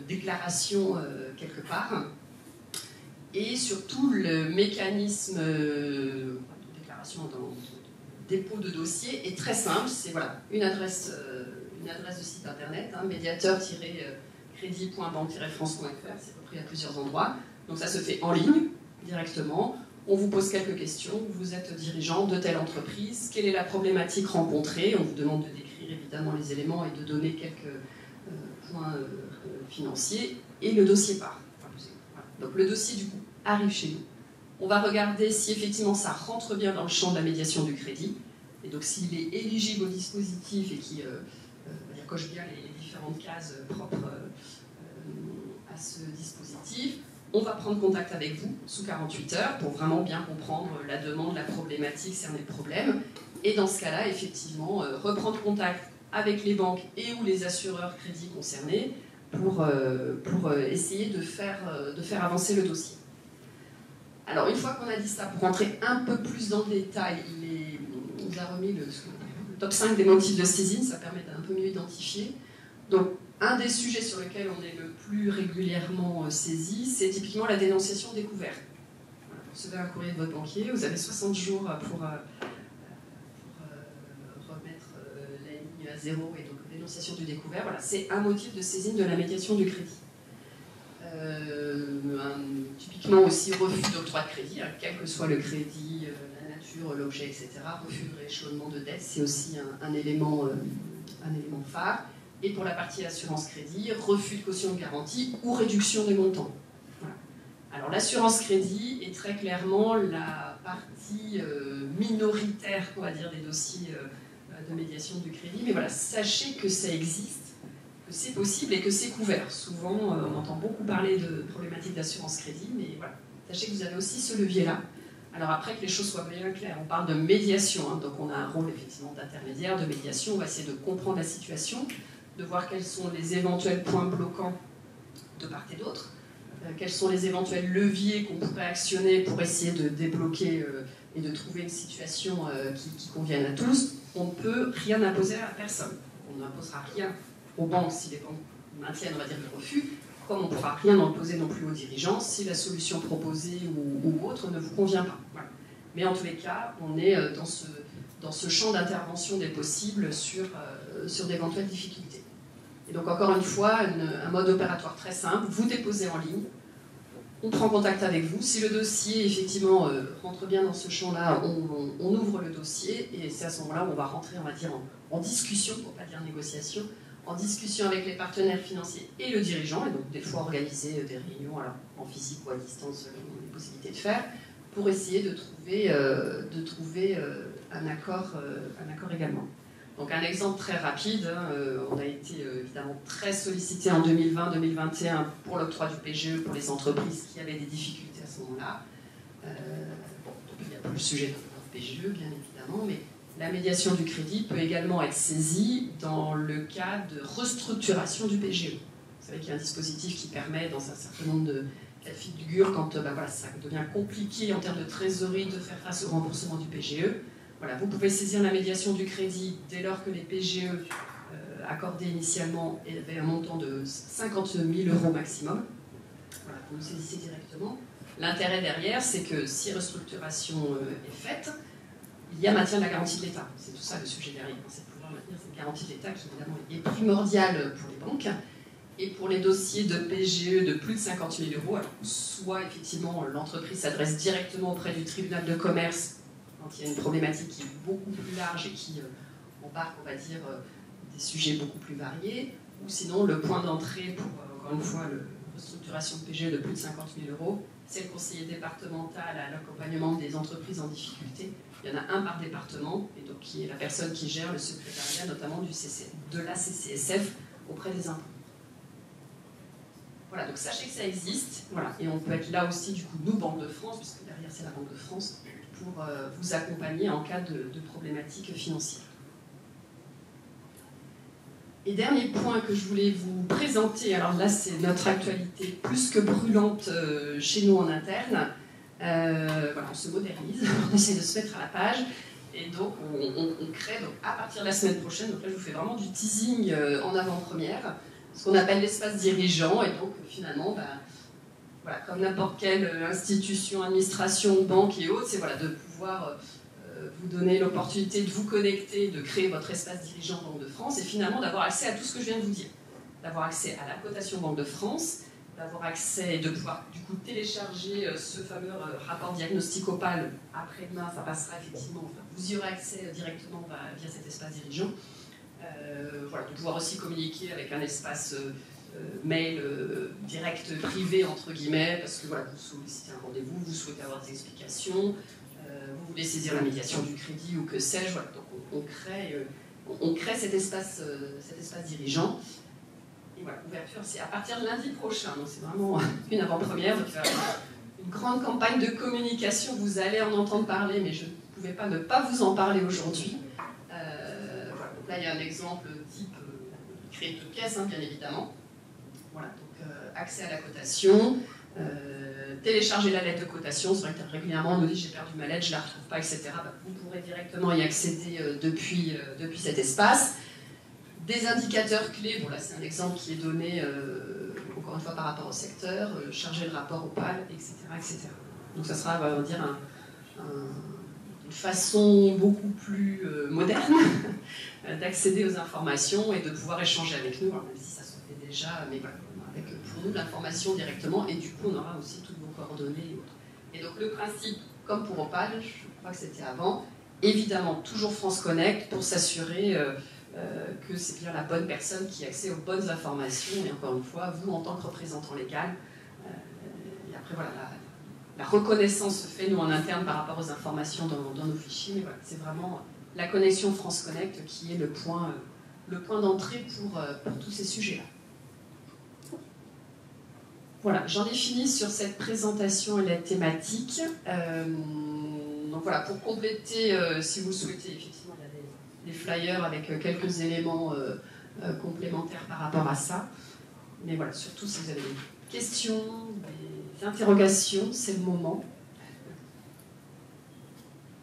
déclaration quelque part. Et surtout le mécanisme de déclaration dans dépôt de dossier est très simple. C'est voilà, une adresse de site internet, médiateur-crédit.banque-france.fr, c'est repris à plusieurs endroits. Donc ça se fait en ligne, directement. On vous pose quelques questions. Vous êtes dirigeant de telle entreprise. Quelle est la problématique rencontrée? On vous demande de décrire évidemment les éléments et de donner quelques points financiers. Et le dossier part. Voilà. Donc le dossier, du coup, arrive chez nous. On va regarder si effectivement ça rentre bien dans le champ de la médiation du crédit. Et donc s'il est éligible au dispositif et qui coche bien les différentes cases propres à ce dispositif, on va prendre contact avec vous sous 48 heures pour vraiment bien comprendre la demande, la problématique, cerner le problème. Et dans ce cas-là, effectivement, reprendre contact avec les banques et ou les assureurs crédits concernés pour essayer de faire avancer le dossier. Alors, une fois qu'on a dit ça, pour rentrer un peu plus dans le détail, on vous a remis le top 5 des motifs de saisine, ça permet d'un peu mieux identifier. Donc, un des sujets sur lesquels on est le plus régulièrement saisi, c'est typiquement la dénonciation découverte. Voilà, vous recevez un courrier de votre banquier, vous avez 60 jours pour remettre la ligne à zéro et donc dénonciation du découvert. Voilà, c'est un motif de saisine de la médiation du crédit. Typiquement aussi refus d'octroi de crédit, quel que soit le crédit, la nature, l'objet, etc. Refus de rééchelonnement de dette, c'est aussi un élément phare. Et pour la partie assurance crédit, refus de caution de garantie ou réduction des montants. Voilà. Alors l'assurance crédit est très clairement la partie minoritaire, on va dire, des dossiers de médiation du crédit. Mais voilà, sachez que ça existe, que c'est possible et que c'est couvert. Souvent, on entend beaucoup parler de problématiques d'assurance crédit, mais voilà, sachez que vous avez aussi ce levier-là. Alors après, que les choses soient bien claires, on parle de médiation, donc on a un rôle effectivement d'intermédiaire, de médiation, on va essayer de comprendre la situation, de voir quels sont les éventuels points bloquants de part et d'autre, quels sont les éventuels leviers qu'on pourrait actionner pour essayer de débloquer et de trouver une situation qui convienne à tous. On ne peut rien imposer à personne. On n'imposera rien aux banques si les banques maintiennent, on va dire, le refus, comme on ne pourra rien imposer non plus aux dirigeants si la solution proposée ou autre ne vous convient pas. Voilà. Mais en tous les cas, on est dans ce champ d'intervention des possibles sur d'éventuelles difficultés. Et donc encore une fois, un mode opératoire très simple, vous déposez en ligne, on prend contact avec vous, si le dossier effectivement rentre bien dans ce champ-là, on ouvre le dossier et c'est à ce moment-là où on va rentrer, on va dire, en discussion, pour ne pas dire négociation, en discussion avec les partenaires financiers et le dirigeant, et donc des fois organiser des réunions alors, en physique ou à distance, les possibilités de faire, pour essayer de trouver un accord également. Donc un exemple très rapide, on a été évidemment très sollicité en 2020-2021 pour l'octroi du PGE pour les entreprises qui avaient des difficultés à ce moment-là. Il n'y a plus le sujet de PGE bien évidemment, mais la médiation du crédit peut également être saisie dans le cas de restructuration du PGE. Vous savez qu'il y a un dispositif qui permet dans un certain nombre de cas de figure, quand voilà, ça devient compliqué en termes de trésorerie de faire face au remboursement du PGE. Voilà, vous pouvez saisir la médiation du crédit dès lors que les PGE accordés initialement avaient un montant de 50 000 € maximum. Voilà, vous le saisissez directement. L'intérêt derrière, c'est que si restructuration est faite, il y a maintien de la garantie de l'État. C'est tout ça le sujet derrière, c'est de pouvoir maintenir cette garantie de l'État qui évidemment est primordiale pour les banques. Et pour les dossiers de PGE de plus de 50 000 €, alors, soit effectivement l'entreprise s'adresse directement auprès du tribunal de commerce quand il y a une problématique qui est beaucoup plus large et qui embarque, on va dire, des sujets beaucoup plus variés, ou sinon le point d'entrée pour, encore une fois, la restructuration de PGE de plus de 50 000 €, c'est le conseiller départemental à l'accompagnement des entreprises en difficulté. Il y en a un par département, et donc qui est la personne qui gère le secrétariat, notamment de la CCSF auprès des impôts. Voilà, donc sachez que ça existe, voilà, et on peut être là aussi, du coup, nous, Banque de France, puisque derrière c'est la Banque de France, pour vous accompagner en cas de problématiques financières. Et dernier point que je voulais vous présenter, alors là c'est notre actualité plus que brûlante chez nous en interne. Voilà, on se modernise, on essaie de se mettre à la page, et donc on crée, donc, à partir de la semaine prochaine, donc là je vous fais vraiment du teasing en avant-première, ce qu'on appelle l'espace dirigeant, et donc finalement, voilà, comme n'importe quelle institution, administration, banque et autres, c'est voilà, de pouvoir vous donner l'opportunité de vous connecter, de créer votre espace dirigeant Banque de France, et finalement d'avoir accès à tout ce que je viens de vous dire. D'avoir accès à la cotation Banque de France, d'avoir accès et de pouvoir du coup télécharger ce fameux rapport diagnostic Opale. Après-demain, ça passera effectivement, enfin, vous y aurez accès directement via cet espace dirigeant. Voilà, de pouvoir aussi communiquer avec un espace mail direct privé entre guillemets, parce que voilà, vous sollicitez un rendez-vous, vous souhaitez avoir des explications, vous voulez saisir la médiation du crédit ou que sais-je. Voilà, donc on crée cet espace dirigeant. Et voilà, l'ouverture c'est à partir de lundi prochain, donc c'est vraiment une avant-première. Donc, une grande campagne de communication, vous allez en entendre parler, mais je ne pouvais pas ne pas vous en parler aujourd'hui. Voilà, donc là il y a un exemple type créé de pièces, hein, bien évidemment. Voilà, donc accès à la cotation, télécharger la lettre de cotation. C'est vrai que régulièrement on nous dit j'ai perdu ma lettre, je ne la retrouve pas, etc. Vous pourrez directement y accéder depuis cet espace. Des indicateurs clés, bon là c'est un exemple qui est donné encore une fois par rapport au secteur, charger le rapport Opale, etc., etc. Donc ça sera, on va dire, une façon beaucoup plus moderne d'accéder aux informations et de pouvoir échanger avec nous, alors même si ça se fait déjà, mais voilà, avec pour nous l'information directement, et du coup on aura aussi toutes vos coordonnées et autres. Et donc le principe, comme pour Opale, je crois que c'était avant, évidemment toujours France Connect pour s'assurer que c'est bien la bonne personne qui a accès aux bonnes informations, et encore une fois, vous en tant que représentant légal. Et après, voilà, la reconnaissance se fait, nous, en interne, par rapport aux informations dans nos fichiers, mais voilà, c'est vraiment la connexion France Connect qui est le point d'entrée pour tous ces sujets-là. Voilà, j'en ai fini sur cette présentation et la thématique. Donc voilà, pour compléter, si vous le souhaitez, effectivement, il y a des flyers avec quelques éléments complémentaires par rapport à ça. Mais voilà, surtout si vous avez des questions, des interrogations, c'est le moment.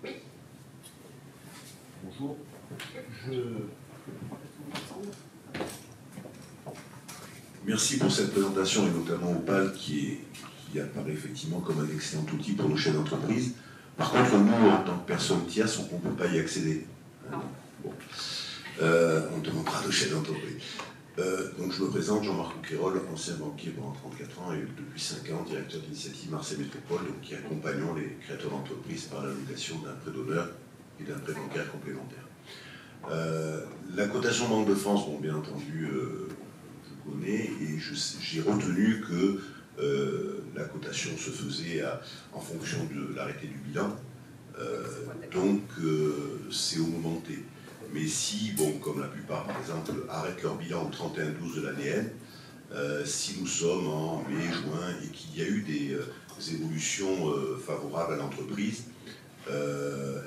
Oui. Bonjour. Merci pour cette présentation, et notamment Opale qui apparaît effectivement comme un excellent outil pour nos chefs d'entreprise. Par contre, nous, en tant que personne tierce, on ne peut pas y accéder. Bon. On demandera aux chefs d'entreprise. Donc je me présente, Jean-Marc Ouquayrol, ancien banquier pendant 34 ans et depuis 5 ans directeur d'initiative Marseille Métropole, donc qui accompagnons les créateurs d'entreprises par l'allocation d'un prêt d'honneur et d'un prêt bancaire complémentaire. La cotation Banque de France, bon, bien entendu, je connais, et j'ai retenu que la cotation se faisait en fonction de l'arrêté du bilan, donc c'est au moment T. Mais si, bon, comme la plupart par exemple, arrêtent leur bilan au 31/12 de l'année N, si nous sommes en mai, juin, et qu'il y a eu des évolutions favorables à l'entreprise,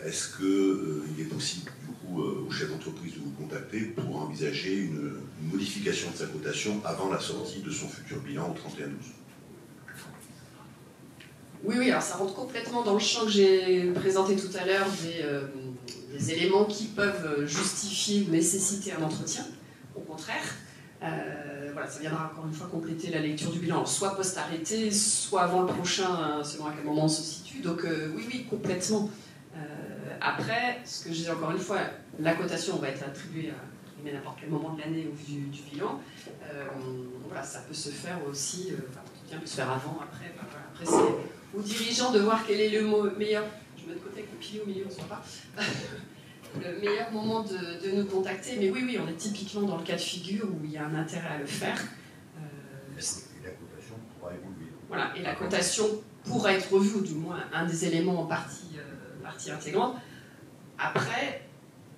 est-ce qu'il est possible du coup au chef d'entreprise de vous contacter pour envisager une modification de sa cotation avant la sortie de son futur bilan au 31/12? Oui, alors ça rentre complètement dans le champ que j'ai présenté tout à l'heure des éléments qui peuvent justifier ou nécessiter un entretien. Au contraire, voilà, ça viendra encore une fois compléter la lecture du bilan, soit post-arrêté, soit avant le prochain, selon à quel moment on se situe. Donc oui, complètement. Après, ce que je dis encore une fois, la cotation va être attribuée à n'importe quel moment de l'année au vu du bilan. Voilà, ça peut se faire aussi, l'entretien peut se faire avant, après. Voilà. Après, c'est aux dirigeants de voir quel est le meilleur. Je mets de côté avec le pilier au milieu, on ne se voit pas. Le meilleur moment de nous contacter. Mais oui, on est typiquement dans le cas de figure où il y a un intérêt à le faire. Et la cotation pourra évoluer. Voilà, et la cotation pourra être revue, ou du moins un des éléments en partie intégrante. Après,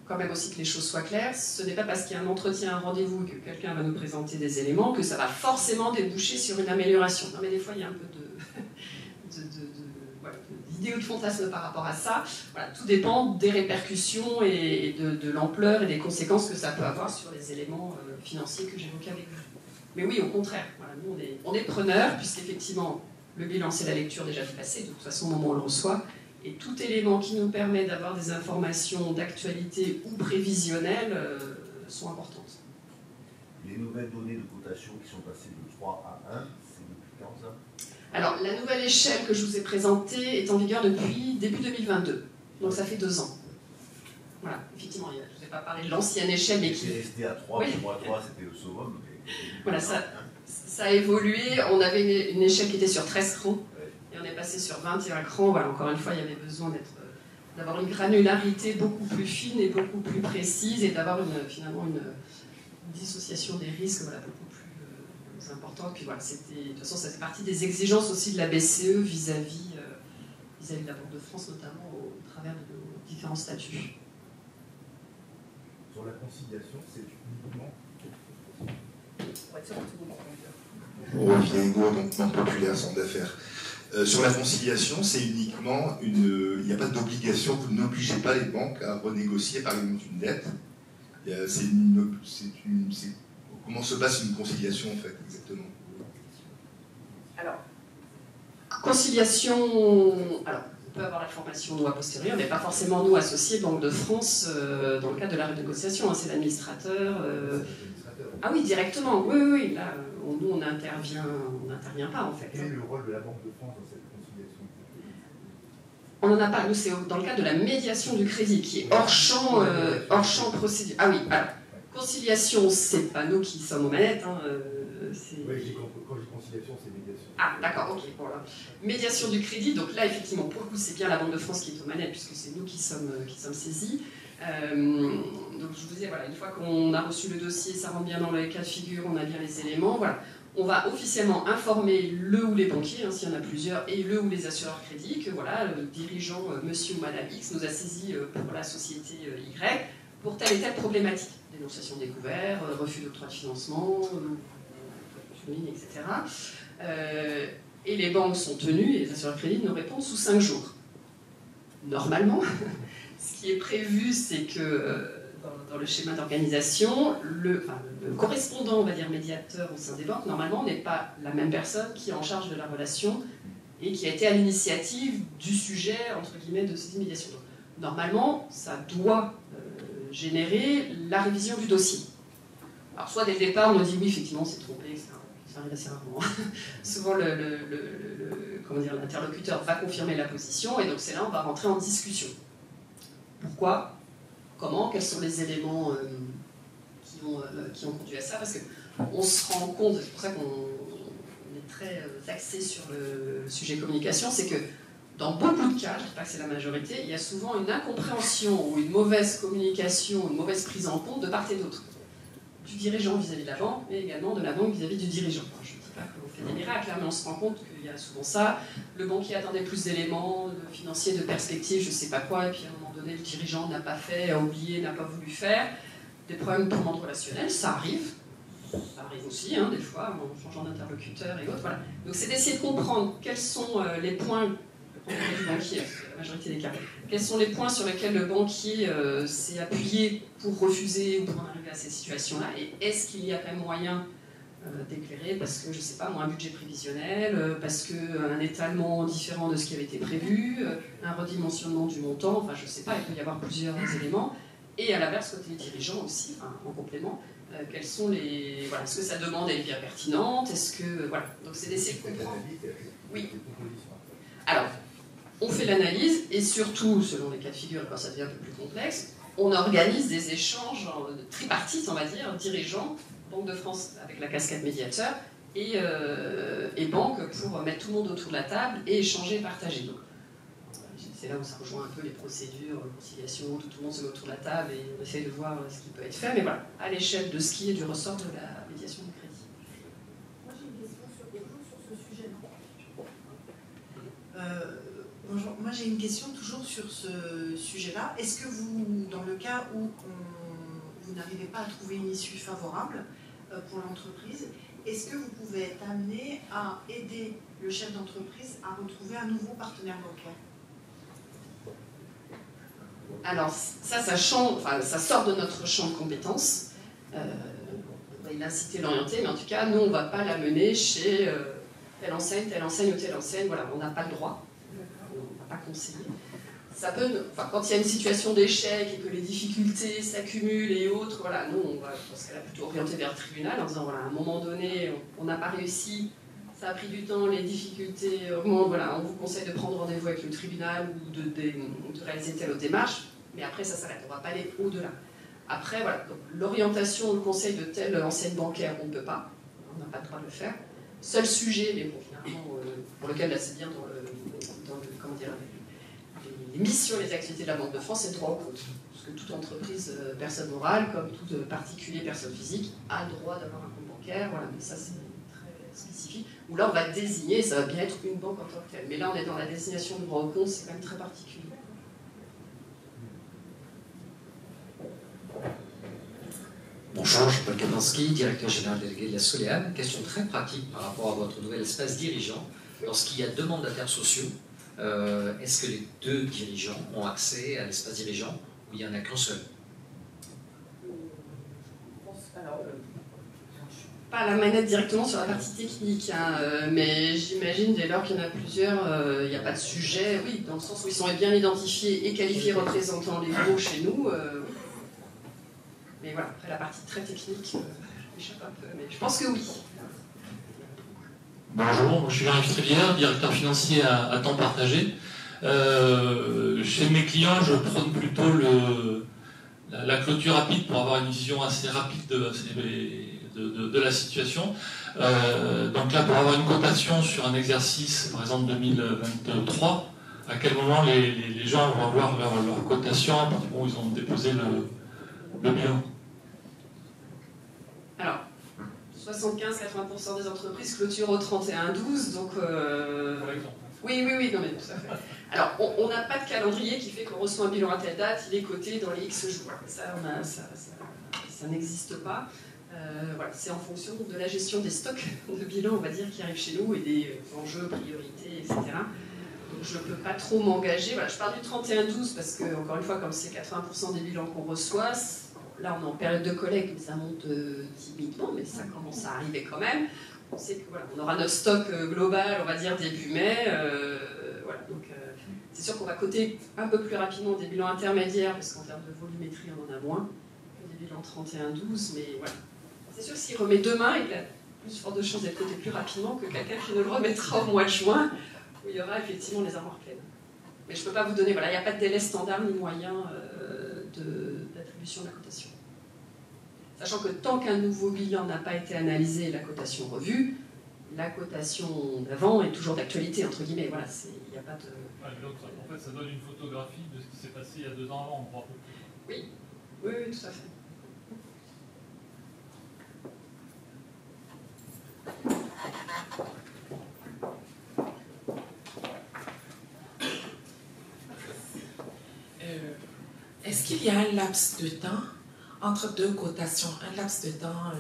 quand même aussi que les choses soient claires, ce n'est pas parce qu'il y a un entretien, un rendez-vous, que quelqu'un va nous présenter des éléments, que ça va forcément déboucher sur une amélioration. Non mais des fois, il y a un peu d'idées ou de fantasmes par rapport à ça. Voilà, tout dépend des répercussions et de l'ampleur et des conséquences que ça peut avoir sur les éléments financiers que j'évoquais avec vous. Mais oui, au contraire, voilà, nous on est preneurs, puisqu'effectivement, le bilan c'est la lecture déjà du passé, de toute façon au moment où on le reçoit, et tout élément qui nous permet d'avoir des informations d'actualité ou prévisionnelles sont importantes. Les nouvelles données de cotation qui sont passées de 3 à 1, c'est depuis quand ça? Alors, la nouvelle échelle que je vous ai présentée est en vigueur depuis début 2022, donc ça fait 2 ans. Voilà, effectivement, je ne vous ai pas parlé de l'ancienne échelle, mais qui... C'est resté à 3, oui. 3, c'était le summum. Voilà, ça a évolué, on avait une échelle qui était sur 13 crans, et on est passé sur 21 crans. Voilà, encore une fois, il y avait besoin d'avoir une granularité beaucoup plus fine et beaucoup plus précise, et d'avoir finalement une dissociation des risques beaucoup plus importante. Puis voilà, de toute façon, ça fait partie des exigences aussi de la BCE vis-à-vis de la Banque de France, notamment au travers de nos différents statuts. Sur la conciliation, c'est uniquement... Olivier Hugo, donc non populaire, centre d'affaires. Sur la conciliation, c'est uniquement il n'y a pas d'obligation, vous n'obligez pas les banques à renégocier par exemple une dette. Comment se passe une conciliation en fait exactement? Alors, conciliation. Alors, on peut avoir la formation nous a posteriori, mais pas forcément nous associés Banque de France dans le cadre de la renégociation. Hein, c'est l'administrateur. Ah oui, directement. Oui. Là, nous on n'intervient pas en fait. Quel est le rôle de la Banque de France dans cette conciliation? On n'en a pas. Nous, c'est dans le cadre de la médiation du crédit qui est hors champ procédure. Ah oui. Alors, conciliation, c'est pas nous qui sommes aux manettes. Hein, oui, quand je dis conciliation, c'est médiation. Ah, d'accord, ok. Voilà. Médiation du crédit, donc là, effectivement, pour le coup, c'est bien la Banque de France qui est aux manettes, puisque c'est nous qui sommes saisis. Donc, je vous disais, voilà, une fois qu'on a reçu le dossier, ça rentre bien dans le cas de figure, on a bien les éléments, voilà. On va officiellement informer le ou les banquiers, hein, s'il y en a plusieurs, et le ou les assureurs crédits, que voilà, le dirigeant, monsieur ou madame X, nous a saisi pour la société Y, pour telle et telle problématique. Dénonciation des couverts, refus d'octroi de financement, etc. Et les banques sont tenues, et les assureurs crédits nous répondent sous 5 jours. Normalement, ce qui est prévu, c'est que dans le schéma d'organisation, le correspondant, on va dire médiateur au sein des banques, normalement, n'est pas la même personne qui est en charge de la relation et qui a été à l'initiative du sujet, entre guillemets, de cette médiation. Donc, normalement, ça doit générer la révision du dossier. Alors, soit dès le départ, on nous dit oui, effectivement, c'est trompé, etc. Ça arrive assez rarement. Souvent, l'interlocuteur va confirmer la position, et donc c'est là on va rentrer en discussion. Pourquoi? Comment? Quels sont les éléments qui ont conduit à ça? Parce qu'on se rend compte, c'est pour ça qu'on est très axé sur le sujet communication, c'est que dans beaucoup de cas, je ne dis pas que c'est la majorité, il y a souvent une incompréhension ou une mauvaise communication, une mauvaise prise en compte de part et d'autre. Du dirigeant vis-à-vis de la banque, mais également de la banque vis-à-vis du dirigeant. Enfin, je ne dis pas qu'on fait des miracles, mais on se rend compte qu'il y a souvent ça. Le banquier attendait plus d'éléments financiers, de perspectives, je ne sais pas quoi, et puis à un moment donné, le dirigeant n'a pas fait, a oublié, n'a pas voulu faire. Des problèmes purement relationnels, ça arrive. Ça arrive aussi, hein, des fois, en changeant d'interlocuteur et autres. Voilà. Donc c'est d'essayer de comprendre quels sont les points du banquier, la majorité des cas. Quels sont les points sur lesquels le banquier s'est appuyé pour refuser ou pour en arriver à cette situation-là? Et est-ce qu'il y a quand même moyen d'éclairer parce que, je ne sais pas, un budget prévisionnel, parce qu'un étalement différent de ce qui avait été prévu, un redimensionnement du montant, enfin je ne sais pas, il peut y avoir plusieurs éléments. Et à l'inverse, côté dirigeants aussi, enfin, en complément, quels sont les... Voilà, est-ce que sa demande est bien pertinente? Est-ce que... Voilà, donc c'est d'essayer de comprendre. Oui. Alors, on fait l'analyse, et surtout, selon les cas de figure, quand ça devient un peu plus complexe, on organise des échanges tripartites, on va dire, dirigeants, Banque de France avec la casquette médiateur, et banque pour mettre tout le monde autour de la table et échanger, partager. Donc, c'est là où ça rejoint un peu les procédures, conciliation, tout le monde se met autour de la table et on essaie de voir ce qui peut être fait, mais voilà, à l'échelle de ce qui est du ressort de la médiation du crédit. Moi j'ai une question sur ce sujet-là. Bonjour, moi j'ai une question toujours sur ce sujet-là. Est-ce que vous, dans le cas où vous n'arrivez pas à trouver une issue favorable pour l'entreprise, est-ce que vous pouvez être amené à aider le chef d'entreprise à retrouver un nouveau partenaire bancaire? Alors, ça sort de notre champ de compétences. Il a cité l'orienter, mais en tout cas, nous, on ne va pas la mener chez telle enseigne ou telle enseigne. Voilà, on n'a pas le droit. On ne va pas conseiller. Ça peut, quand il y a une situation d'échec et que les difficultés s'accumulent et autres, voilà, nous, on va dans ce cas-là plutôt orienter vers le tribunal en disant, voilà, à un moment donné, on n'a pas réussi, ça a pris du temps, les difficultés augmentent, voilà, on vous conseille de prendre rendez-vous avec le tribunal ou de réaliser telle autre démarche, mais après, ça s'arrête, on ne va pas aller au-delà. Après, voilà, l'orientation, le conseil de telle enseigne bancaire, on ne peut pas, on n'a pas le droit de le faire. Seul sujet, mais bon, finalement, pour lequel là, c'est bien dans le comment dire, les missions et les activités de la Banque de France, c'est le droit au compte. Parce que toute entreprise, personne morale, comme tout particulier, personne physique, a le droit d'avoir un compte bancaire, voilà, mais ça c'est très spécifique. Où là on va désigner, ça va bien être une banque en tant que telle. Mais là on est dans la désignation du droit au compte, c'est quand même très particulier. Bonjour, je m'appelle Kaminski, directeur général délégué de la Soleam. Question très pratique par rapport à votre nouvel espace dirigeant. Lorsqu'il y a deux mandataires sociaux, est-ce que les deux dirigeants ont accès à l'espace dirigeant ou il n'y en a qu'un seul? Alors, je ne suis pas à la manette directement sur la partie technique, hein, mais j'imagine dès lors qu'il y en a plusieurs, il n'y a pas de sujet, oui, dans le sens où ils sont bien identifiés et qualifiés représentants légaux chez nous. Mais voilà, après la partie très technique, je m'échappe un peu, mais je pense que oui. Bonjour, je suis Jean-Yves Trévière, directeur financier à temps partagé. Chez mes clients, je prône plutôt la clôture rapide pour avoir une vision assez rapide de la situation. Donc là, pour avoir une cotation sur un exercice, par exemple 2023, à quel moment les gens vont avoir leur cotation à partir du moment où ils ont déposé le bilan? Alors, 75-80% des entreprises clôturent au 31-12, donc... Oui, non mais tout à fait. Alors, on n'a pas de calendrier qui fait qu'on reçoit un bilan à telle date, il est coté dans les X jours. Ça n'existe pas. Voilà, c'est en fonction de la gestion des stocks de bilan, on va dire, qui arrivent chez nous, et des enjeux, priorités, etc. Donc je ne peux pas trop m'engager. Voilà, je parle du 31-12 parce que, encore une fois, comme c'est 80% des bilans qu'on reçoit, là on est en période de collecte, ça monte timidement, mais ça commence à arriver quand même. On sait que voilà, on aura notre stock global, on va dire début mai. Voilà, donc c'est sûr qu'on va coter un peu plus rapidement des bilans intermédiaires, parce qu'en termes de volumétrie, on en a moins que des bilans 31-12, mais voilà. C'est sûr que s'il remet demain, il a plus fort de chances d'être coté plus rapidement que quelqu'un qui ne le remettra au mois de juin, où il y aura effectivement les armoires pleines. Mais je ne peux pas vous donner, voilà, il n'y a pas de délai standard ni moyen d'attribution de la cotation. Sachant que tant qu'un nouveau bilan n'a pas été analysé et la cotation revue, la cotation d'avant est toujours d'actualité, entre guillemets. Voilà, il n'y a pas de... Donc, en fait, ça donne une photographie de ce qui s'est passé il y a 2 ans avant, on croit. Oui, tout à fait. Est-ce qu'il y a un laps de temps entre deux cotations, un laps de temps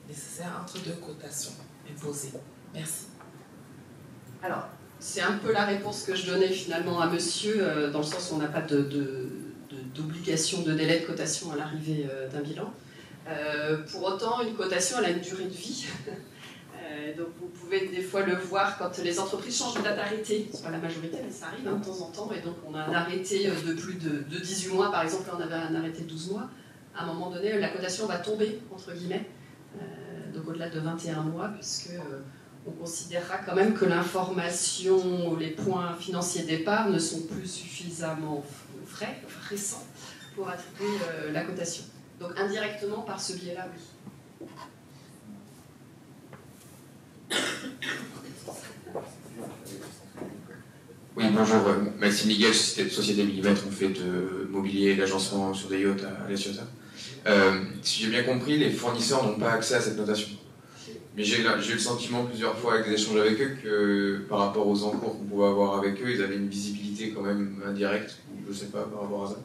nécessaire entre deux cotations imposées? Merci. Alors, c'est un peu la réponse que je donnais finalement à monsieur, dans le sens où on n'a pas d'obligation de délai de cotation à l'arrivée d'un bilan. Pour autant, une cotation, elle a une durée de vie. Donc vous pouvez des fois le voir quand les entreprises changent de date d'arrêté. C'est pas la majorité, mais ça arrive de temps en temps. Et donc on a un arrêté de plus de 18 mois, par exemple, là on avait un arrêté de 12 mois. À un moment donné, la cotation va tomber, entre guillemets, donc au-delà de 21 mois, puisque on considérera quand même que l'information ou les points financiers d'épargne ne sont plus suffisamment frais, récents, pour attribuer la cotation. Donc indirectement, par ce biais-là, oui. Oui, bonjour, Maxime Miguel, Société Millimètre, on fait de mobilier et d'agencement sur des yachts à La Ciotat. Si j'ai bien compris, les fournisseurs n'ont pas accès à cette notation. Mais j'ai eu le sentiment plusieurs fois avec des échanges avec eux que par rapport aux encours qu'on pouvait avoir avec eux, ils avaient une visibilité quand même indirecte, je ne sais pas, par rapport à ça.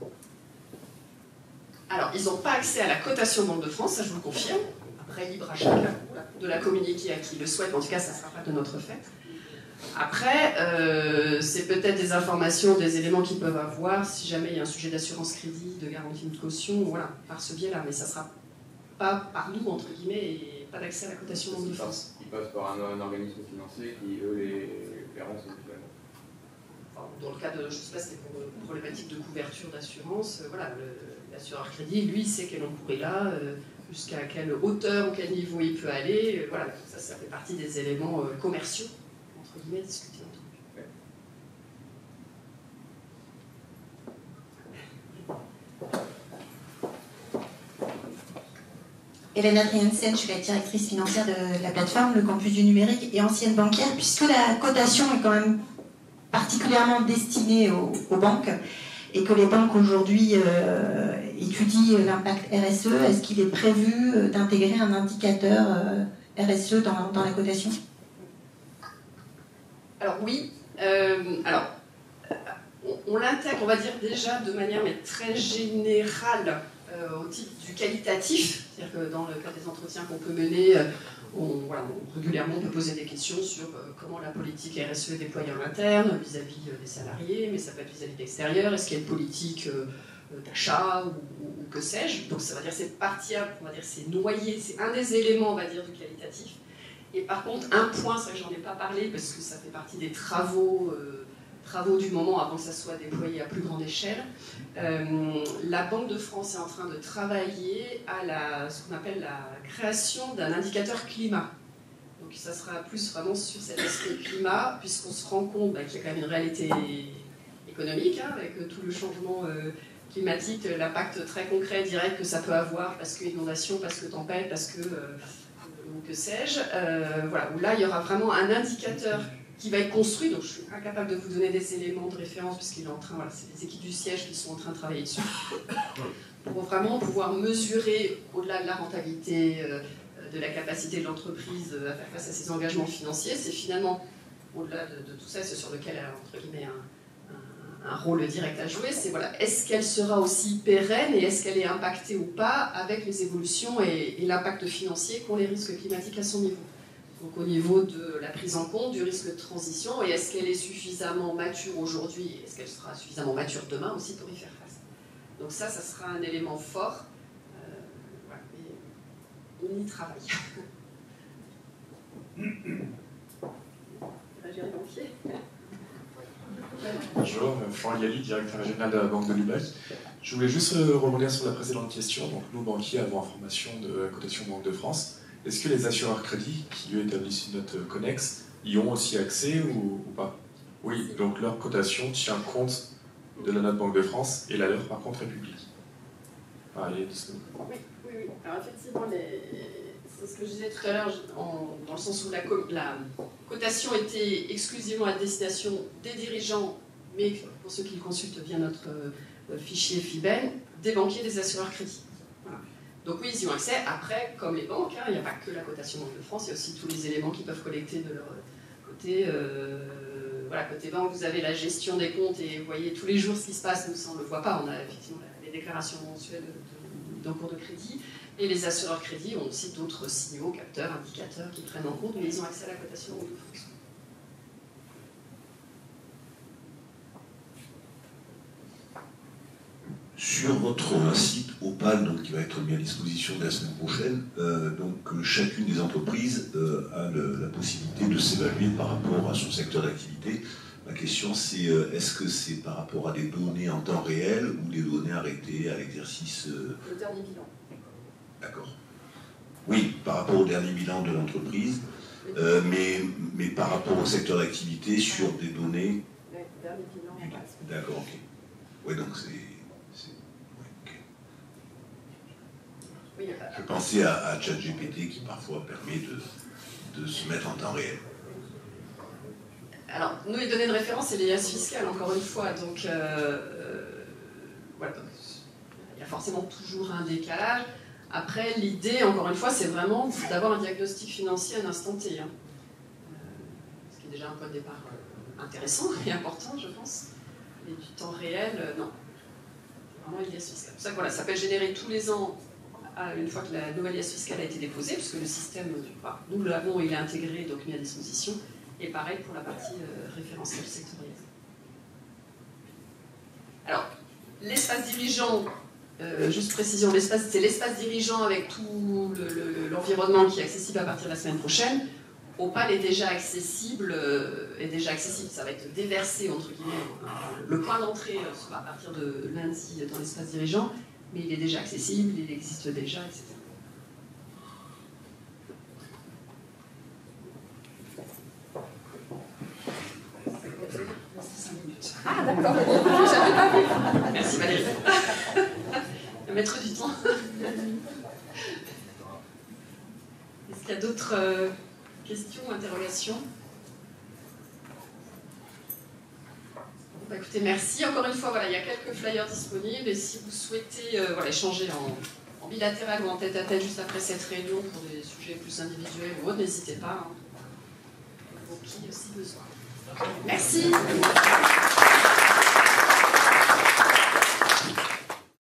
Alors, ils n'ont pas accès à la cotation Banque de France, ça je vous le confirme. Après, libre à chacun de la communiquer à qui le souhaite, en tout cas, ça ne sera pas de notre fait. Après, c'est peut-être des informations, des éléments qu'ils peuvent avoir si jamais il y a un sujet d'assurance crédit, de garantie de caution, voilà, par ce biais-là. Mais ça ne sera pas par nous, entre guillemets, et pas d'accès à la cotation Banque de France. Ils passent par un organisme financier qui, eux, les paieront simultanément. Dans le cas de, je ne sais pas si c'est pour une problématique de couverture d'assurance, voilà, l'assureur crédit, lui, sait quel encours il a, jusqu'à quelle hauteur ou quel niveau il peut aller. Voilà, ça fait partie des éléments commerciaux, entre guillemets, discutés entre eux. Hélène Adriensen, je suis la directrice financière de la plateforme Le Campus du Numérique et ancienne banquière, puisque la cotation est quand même particulièrement destinée aux banques et que les banques aujourd'hui étudient l'impact RSE, est-ce qu'il est prévu d'intégrer un indicateur RSE dans la cotation? Alors oui, on l'intègre, on va dire déjà de manière mais très générale au titre du qualitatif, c'est-à-dire que dans le cas des entretiens qu'on peut mener, régulièrement on peut poser des questions sur comment la politique RSE est déployée en interne vis-à-vis des salariés, mais ça peut être vis-à-vis de l'extérieur, est-ce qu'il y a une politique d'achat ou que sais-je. Donc ça va dire c'est partie, on va dire c'est noyé, c'est un des éléments on va dire du qualitatif. Et par contre un point, c'est vrai que j'en ai pas parlé parce que ça fait partie des travaux du moment avant que ça soit déployé à plus grande échelle. La Banque de France est en train de travailler à ce qu'on appelle la création d'un indicateur climat. Donc ça sera plus vraiment sur cet aspect climat, puisqu'on se rend compte qu'il y a quand même une réalité économique, avec tout le changement climatique, l'impact très concret, direct que ça peut avoir, parce que inondation, parce que tempête, parce que sais-je. Voilà, où là il y aura vraiment un indicateur qui va être construit, donc je suis incapable de vous donner des éléments de référence puisqu'il est en train, voilà, c'est les équipes du siège qui sont en train de travailler dessus, pour vraiment pouvoir mesurer, au-delà de la rentabilité, de la capacité de l'entreprise à faire face à ses engagements financiers, c'est finalement, au-delà de tout ça, c'est sur lequel elle a, entre guillemets, un rôle direct à jouer, c'est voilà, est-ce qu'elle sera aussi pérenne et est-ce qu'elle est impactée ou pas avec les évolutions et l'impact financier qu'ont les risques climatiques à son niveau. Donc au niveau de la prise en compte du risque de transition, et est-ce qu'elle est suffisamment mature aujourd'hui, et est-ce qu'elle sera suffisamment mature demain aussi pour y faire face. Donc ça sera un élément fort, voilà, mais on y travaille. Bonjour, Florent Galli, directeur régional de la Banque de Lubeck. Je voulais juste rebondir sur la précédente question. Donc nous, banquiers, avons information de la cotation Banque de France. Est-ce que les assureurs crédits, qui eux établissent une note connexe, y ont aussi accès ou pas? Oui, donc leur cotation tient compte de la note Banque de France et la leur par contre est publique. Oui. Alors effectivement, c'est ce que je disais tout à l'heure, dans le sens où la cotation était exclusivement à destination des dirigeants, mais pour ceux qui le consultent via notre fichier FIBEL, des banquiers, des assureurs crédits. Voilà. Donc oui, ils y ont accès. Après, comme les banques, il n'y a pas que la cotation Banque de France, il y a aussi tous les éléments qu'ils peuvent collecter de leur côté. Voilà, côté banque, vous avez la gestion des comptes et vous voyez tous les jours ce qui se passe. Nous, ça, on ne le voit pas. On a effectivement les déclarations mensuelles d'encours de crédit. Et les assureurs crédits ont aussi d'autres signaux, capteurs, indicateurs qui prennent en compte, mais ils ont accès à la cotation Banque de France. sur votre site Opal, donc, qui va être mis à disposition dès la semaine prochaine, chacune des entreprises a la possibilité de s'évaluer par rapport à son secteur d'activité. La question c'est, est-ce que c'est par rapport à des données en temps réel ou des données arrêtées à l'exercice Le dernier bilan. D'accord. Oui, par rapport au dernier bilan de l'entreprise, mais par rapport au secteur d'activité sur des données... Le dernier bilan. D'accord, ok. Oui, donc c'est... Oui, je pensais à ChatGPT qui parfois permet de se mettre en temps réel. Alors, nous, les données de référence, c'est les liasses fiscales, encore une fois. Donc, voilà. Il y a forcément toujours un décalage. Après, l'idée, encore une fois, c'est vraiment d'avoir un diagnostic financier à un instant T. Ce qui est déjà un point de départ intéressant et important, je pense. Mais du temps réel, non. C'est vraiment une liasse fiscale. C'est pour ça que voilà, ça peut être généré tous les ans, une fois que la nouvelle liasse fiscale a été déposée, puisque le système, nous l'avons, il est intégré, donc mis à disposition. Et pareil pour la partie référentielle sectorielle. Alors, l'espace dirigeant, juste précision, c'est l'espace dirigeant avec tout l'environnement qui est accessible à partir de la semaine prochaine. Opal est déjà accessible, ça va être déversé, entre guillemets. Le point d'entrée sera à partir de lundi dans l'espace dirigeant, mais il est déjà accessible, il existe déjà, etc. Ah d'accord, j'avais pas vu. Merci Valérie. Le maître du temps. Est-ce qu'il y a d'autres questions ou interrogations? Bah, écoutez, merci. Encore une fois, voilà, il y a quelques flyers disponibles et si vous souhaitez échanger en bilatéral ou en tête-à-tête juste après cette réunion pour des sujets plus individuels ou autres, n'hésitez pas. Pour qui aussi besoin. Merci.